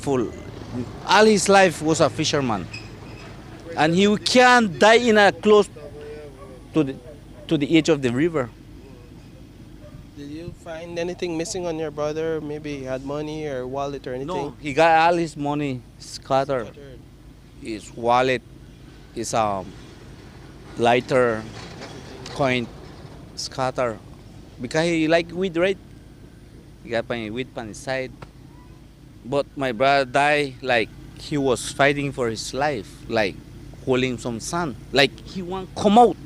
All his life was a fisherman. And he can't die in a close to the edge of the river. Did you find anything missing on your brother? Maybe he had money or wallet or anything? No, he got all his money scattered. His wallet, his lighter, coin scattered. Because he like weed, right? He got my weed on his side. But my brother died like he was fighting for his life, like holding some sand, like he want come out.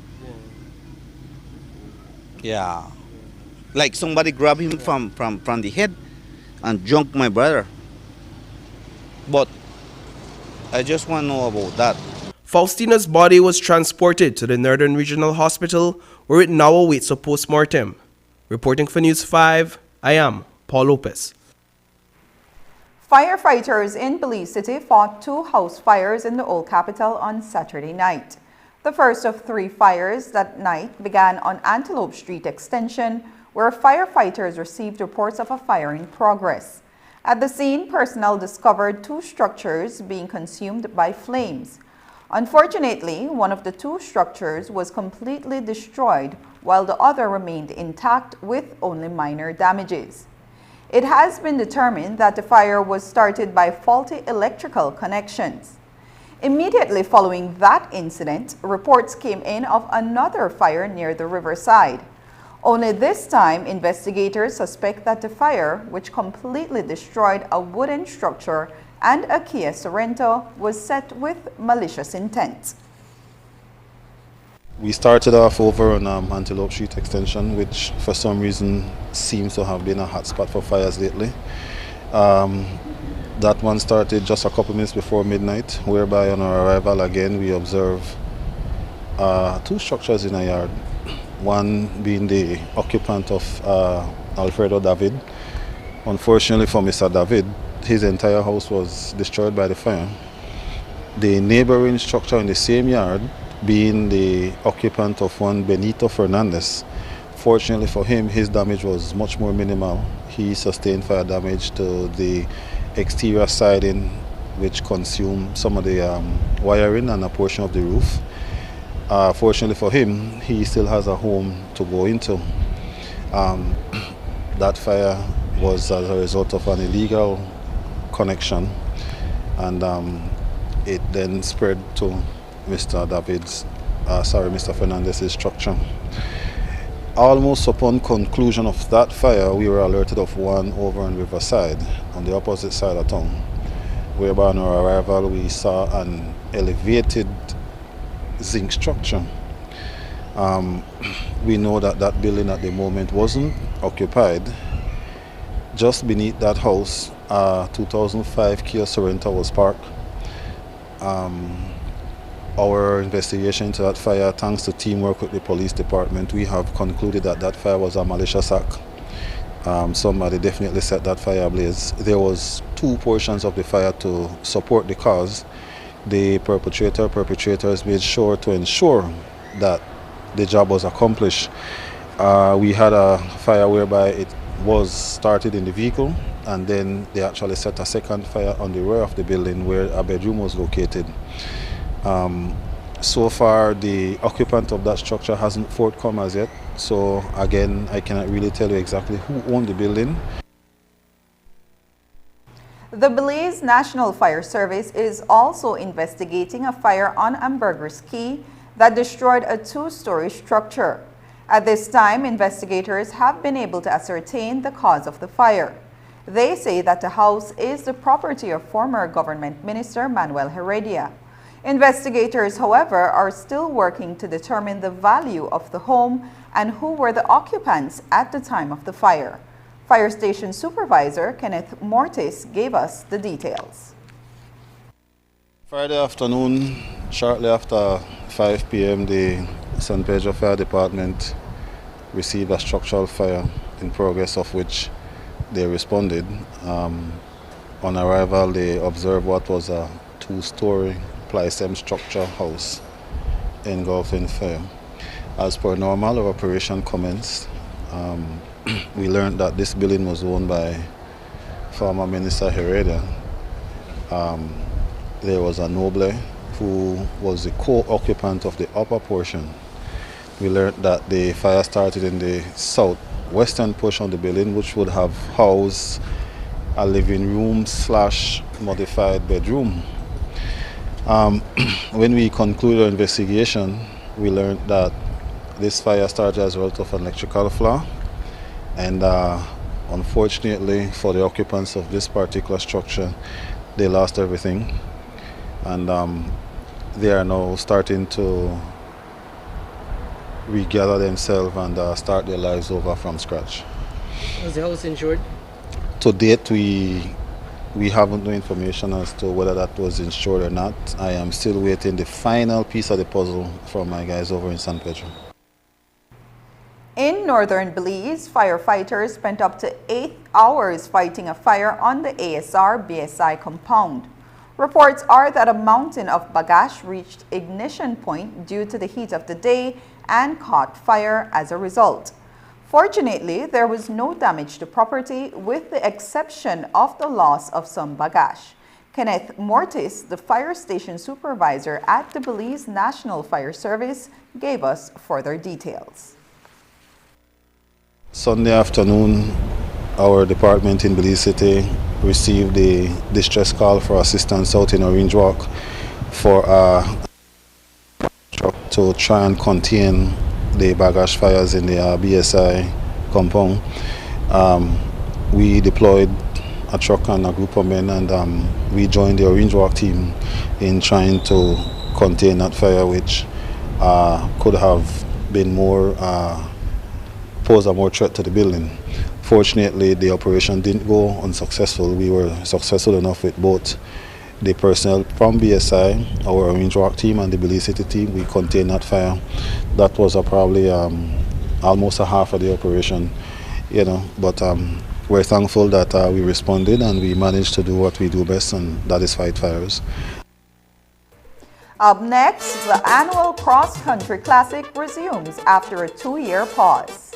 Yeah. Like somebody grabbed him from the head and jumped my brother. But I just want to know about that. Faustina's body was transported to the Northern Regional Hospital, where it now awaits a post-mortem. Reporting for News 5, I am Paul Lopez. Firefighters in Belize City fought 2 house fires in the Old Capital on Saturday night. The first of 3 fires that night began on Antelope Street Extension, where firefighters received reports of a fire in progress. At the scene, personnel discovered 2 structures being consumed by flames. Unfortunately, one of the 2 structures was completely destroyed, while the other remained intact with only minor damages. It has been determined that the fire was started by faulty electrical connections. Immediately following that incident, reports came in of another fire near the riverside. Only this time, investigators suspect that the fire, which completely destroyed a wooden structure and a Kia Sorento, was set with malicious intent. We started off over on Antelope Street Extension, which for some reason seems to have been a hotspot for fires lately. That one started just a couple minutes before midnight, whereby on our arrival again we observed 2 structures in a yard. One being the occupant of Alfredo David. Unfortunately for Mr. David, his entire house was destroyed by the fire. The neighboring structure in the same yard being the occupant of one Benito Fernandez. Fortunately for him, his damage was much more minimal. He sustained fire damage to the exterior siding, which consumed some of the wiring and a portion of the roof. Fortunately for him, he still has a home to go into. That fire was as a result of an illegal connection, and it then spread to Mr. Fernandez's structure. Almost upon conclusion of that fire, we were alerted of one over on Riverside, on the opposite side of town, whereby on our arrival we saw an elevated zinc structure. We know that that building at the moment wasn't occupied. Just beneath that house, a 2005 Kia Sorento was parked. Our investigation into that fire, thanks to teamwork with the police department, we have concluded that that fire was a malicious act. Somebody definitely set that fire ablaze. There was two portions of the fire to support the cause. The perpetrators made sure to ensure that the job was accomplished. We had a fire whereby it was started in the vehicle, and then they actually set a second fire on the rear of the building where a bedroom was located. So far, the occupant of that structure hasn't forthcome as yet. So again, I cannot really tell you exactly who owned the building. The Belize National Fire Service is also investigating a fire on Ambergris Key that destroyed a two-story structure. At this time, investigators have been able to ascertain the cause of the fire. They say that the house is the property of former government minister Manuel Heredia. Investigators, however, are still working to determine the value of the home and who were the occupants at the time of the fire. Fire Station Supervisor Kenneth Mortis gave us the details. Friday afternoon, shortly after 5 p.m., the San Pedro Fire Department received a structural fire in progress, of which they responded. On arrival, they observed what was a two-story Placencia structure house engulfed in fire. As per normal, our operation commenced. We learned that this building was owned by former Minister Heredia. There was a noble who was the co-occupant of the upper portion. We learned that the fire started in the southwestern portion of the building, which would have housed a living room / modified bedroom. When we concluded our investigation, we learned that this fire started as a result of an electrical flaw, and unfortunately for the occupants of this particular structure, they lost everything, and they are now starting to regather themselves and start their lives over from scratch. Was the house insured? To date, we haven't no information as to whether that was insured or not. I am still waiting the final piece of the puzzle from my guys over in San Pedro. In northern Belize, firefighters spent up to 8 hours fighting a fire on the ASR-BSI compound. Reports are that a mountain of bagasse reached ignition point due to the heat of the day and caught fire as a result. Fortunately, there was no damage to property, with the exception of the loss of some bagasse. Kenneth Mortis, the fire station supervisor at the Belize National Fire Service, gave us further details. Sunday afternoon, our department in Belize City received a distress call for assistance out in Orange Walk for a truck to try and contain the bagasse fires in the BSI compound. We deployed a truck and a group of men, and we joined the Orange Walk team in trying to contain that fire, which could have been pose a more threat to the building. Fortunately, the operation didn't go unsuccessful. We were successful enough with both the personnel from BSI, our Orange Walk team, and the Belize City team. We contained that fire. That was probably almost a half of the operation, but we're thankful that we responded and we managed to do what we do best, and that is fight fires. Up next, the annual Cross Country Classic resumes after a 2-year pause.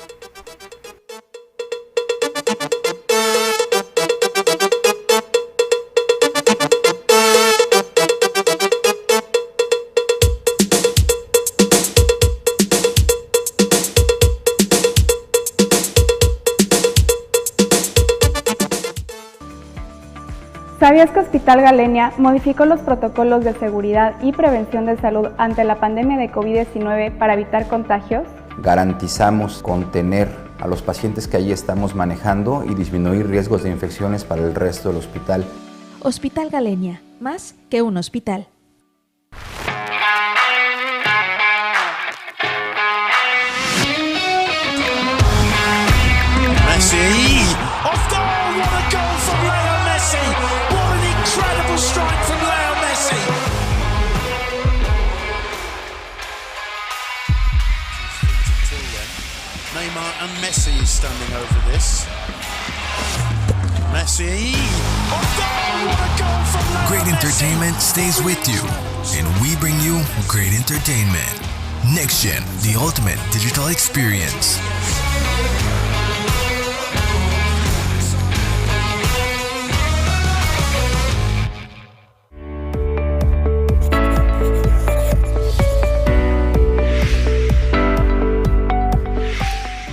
¿Sabías que Hospital Galenia modificó los protocolos de seguridad y prevención de salud ante la pandemia de COVID-19 para evitar contagios? Garantizamos contener a los pacientes que allí estamos manejando y disminuir riesgos de infecciones para el resto del hospital. Hospital Galenia, más que un hospital. Messi! Off goal! What a goal from Leo Messi! What an incredible strike from Leo Messi! Neymar and Messi is standing over this. Messi! Off goal! What a goal from Leo Great Messi! entertainment stays with you, and we bring you great entertainment. Next Gen, the ultimate digital experience.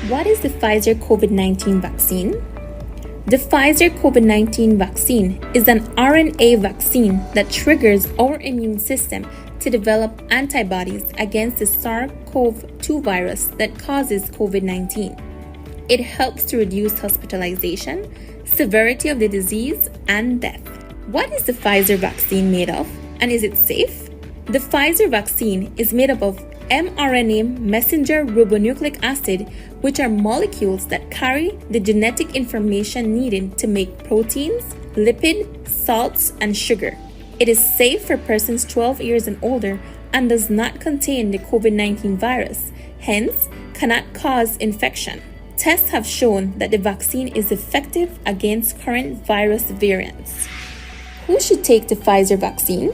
What is the Pfizer COVID-19 vaccine? The Pfizer COVID-19 vaccine is an RNA vaccine that triggers our immune system to develop antibodies against the SARS-CoV-2 virus that causes COVID-19. It helps to reduce hospitalization, severity of the disease, and death. What is the Pfizer vaccine made of, and is it safe? The Pfizer vaccine is made up of mRNA messenger ribonucleic acid, which are molecules that carry the genetic information needed to make proteins, lipid, salts, and sugar. It is safe for persons 12 years and older and does not contain the COVID-19 virus, hence cannot cause infection. Tests have shown that the vaccine is effective against current virus variants. Who should take the Pfizer vaccine?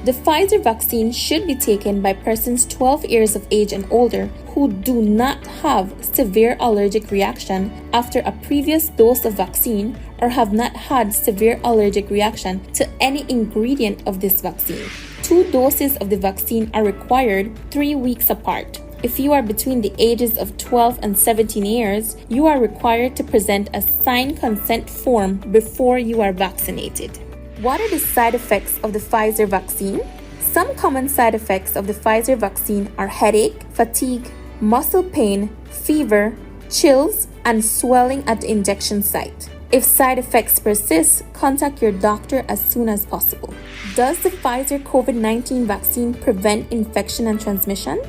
The Pfizer vaccine should be taken by persons 12 years of age and older who do not have severe allergic reaction after a previous dose of vaccine or have not had severe allergic reaction to any ingredient of this vaccine. 2 doses of the vaccine are required 3 weeks apart. If you are between the ages of 12 and 17 years, you are required to present a signed consent form before you are vaccinated. What are the side effects of the Pfizer vaccine? Some common side effects of the Pfizer vaccine are headache, fatigue, muscle pain, fever, chills, and swelling at the injection site. If side effects persist, contact your doctor as soon as possible. Does the Pfizer COVID-19 vaccine prevent infection and transmission?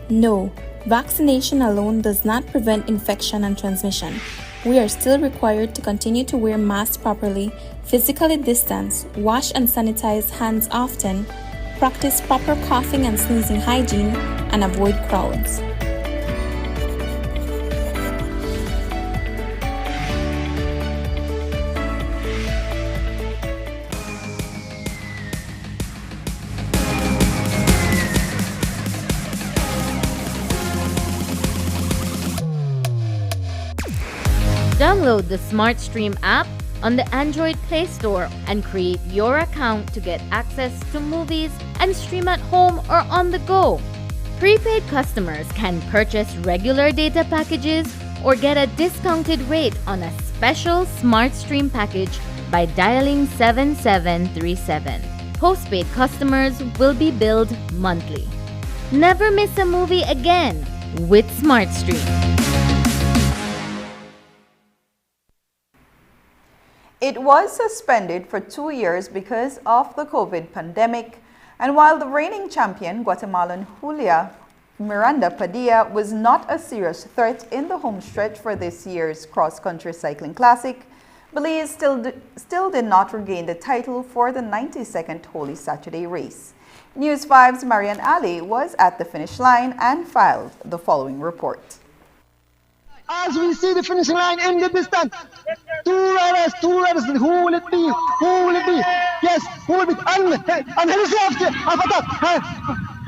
No, vaccination alone does not prevent infection and transmission. We are still required to continue to wear masks properly, physically distance, wash and sanitize hands often, practice proper coughing and sneezing hygiene, and avoid crowds. Download the SmartStream app on the Android Play Store and create your account to get access to movies and stream at home or on the go. Prepaid customers can purchase regular data packages or get a discounted rate on a special SmartStream package by dialing 7737. Postpaid customers will be billed monthly. Never miss a movie again with SmartStream. It was suspended for 2 years because of the COVID pandemic, and while the reigning champion, Guatemalan Julia Miranda Padilla, was not a serious threat in the home stretch for this year's cross-country cycling classic, Belize still did not regain the title for the 92nd Holy Saturday race. News 5's Marian Ali was at the finish line and filed the following report. As we see the finishing line in the distance, two riders, who will it be? Who will it be? Yes, who will it be? And he's left have attack.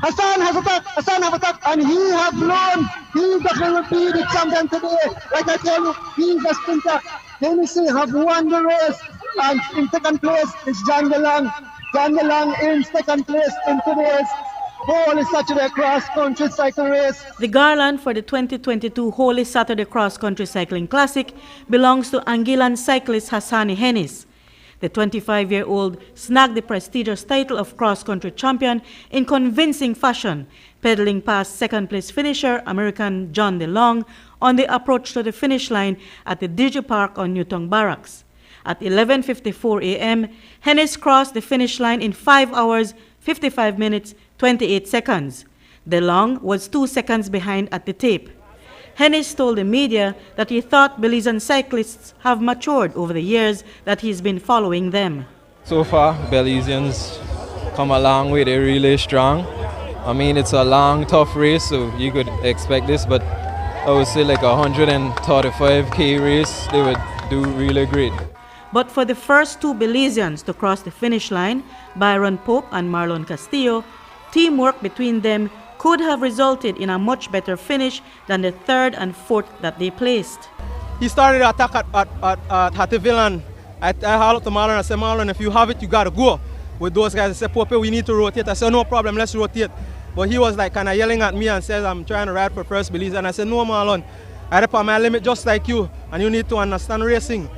Hassan have attacked, and he have blown. He definitely will be the champion today. Like I tell you, he's a sprinter. Hennessy have won the race, and in second place is John DeLong. John DeLong in second place in today's Holy Saturday Cross Country Cycle Race. The garland for the 2022 Holy Saturday Cross Country Cycling Classic belongs to Anguillan cyclist Hassani Hennis. The 25-year-old snagged the prestigious title of cross-country champion in convincing fashion, pedaling past second-place finisher American John DeLong on the approach to the finish line at the DigiPark on Newton Barracks. At 11:54 a.m., Hennis crossed the finish line in 5 hours, 55 minutes, 28 seconds. DeLong was 2 seconds behind at the tape. Hennis told the media that he thought Belizean cyclists have matured over the years that he's been following them. So far, Belizeans come a long way. They're really strong. I mean, it's a long, tough race, so you could expect this, but I would say like 135K race, they would do really great. But for the first two Belizeans to cross the finish line, Byron Pope and Marlon Castillo, teamwork between them could have resulted in a much better finish than the third and fourth that they placed. He started the attack at Hattiville, and I hauled up to Marlon and I said, Marlon, if you have it, you got to go. With those guys, I said, Pope, we need to rotate. I said, no problem, let's rotate. But he was like kind of yelling at me and says, I'm trying to ride for first Belize. And I said, no, Marlon, I rep on my limit just like you, and you need to understand racing.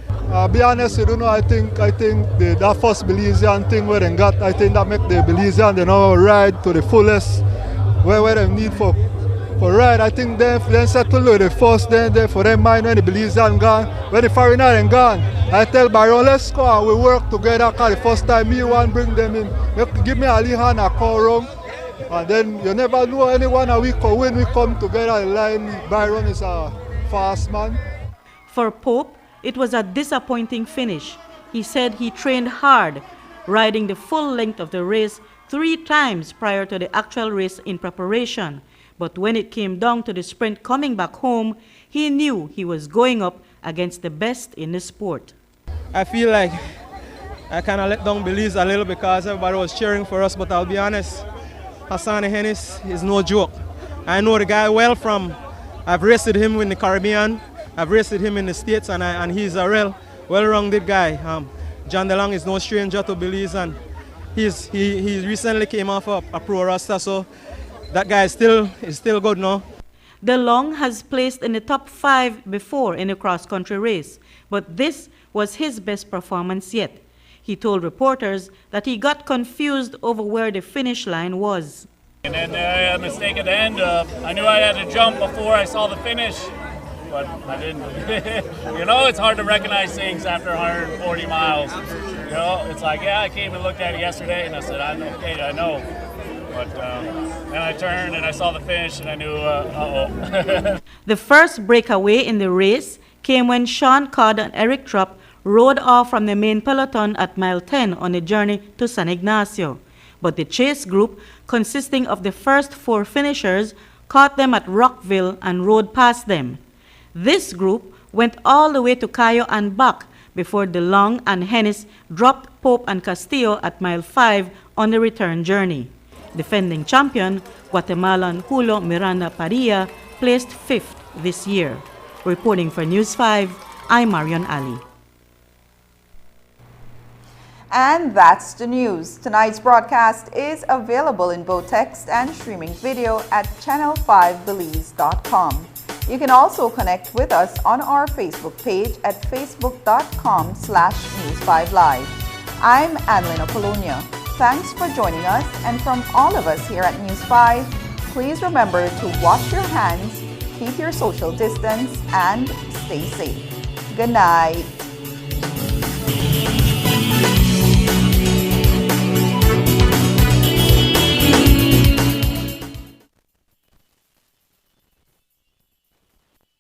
Be honest, you know, I think that first Belizean thing where they got, I think that make the Belizean, they know, ride to the fullest, where they need for ride. I think then settle with the first, then for them mind when the Belizean gone, when the foreigner and gone. I tell Byron, let's go and we work together, because the first time me want bring them in. Give me a little hand, a call wrong, and then you never know anyone a week or when we come together, the line, Byron is a fast man. For Pope, it was a disappointing finish. He said he trained hard, riding the full length of the race 3 times prior to the actual race in preparation. But when it came down to the sprint coming back home, he knew he was going up against the best in the sport. I feel like I kind of let down Belize a little because everybody was cheering for us, but I'll be honest, Hassan Hennis is no joke. I know the guy well I've raced him in the Caribbean, I've raced him in the States, and he's a real well-rounded guy. John DeLong is no stranger to Belize, and he recently came off a pro roster, so that guy is still good now. DeLong has placed in the top 5 before in a cross-country race, but this was his best performance yet. He told reporters that he got confused over where the finish line was. And then I had a mistake at the end. I knew I had to jump before I saw the finish, but I didn't. You know, it's hard to recognize things after 140 miles. You know, it's like, yeah, I came and looked at it yesterday, and I said, I know. But then I turned and I saw the finish, and I knew, uh-oh. The first breakaway in the race came when Sean Codd and Eric Trupp rode off from the main peloton at mile 10 on the journey to San Ignacio. But the chase group, consisting of the first 4 finishers, caught them at Rockville and rode past them. This group went all the way to Cayo and back before DeLong and Hennis dropped Pope and Castillo at mile 5 on the return journey. Defending champion, Guatemalan Julio Miranda Padilla placed 5th this year. Reporting for News 5, I'm Marion Ali. And that's the news. Tonight's broadcast is available in both text and streaming video at channel5belize.com. You can also connect with us on our Facebook page at facebook.com/News5Live. I'm Annalyn Apollonia. Thanks for joining us, and from all of us here at News 5, please remember to wash your hands, keep your social distance, and stay safe. Good night.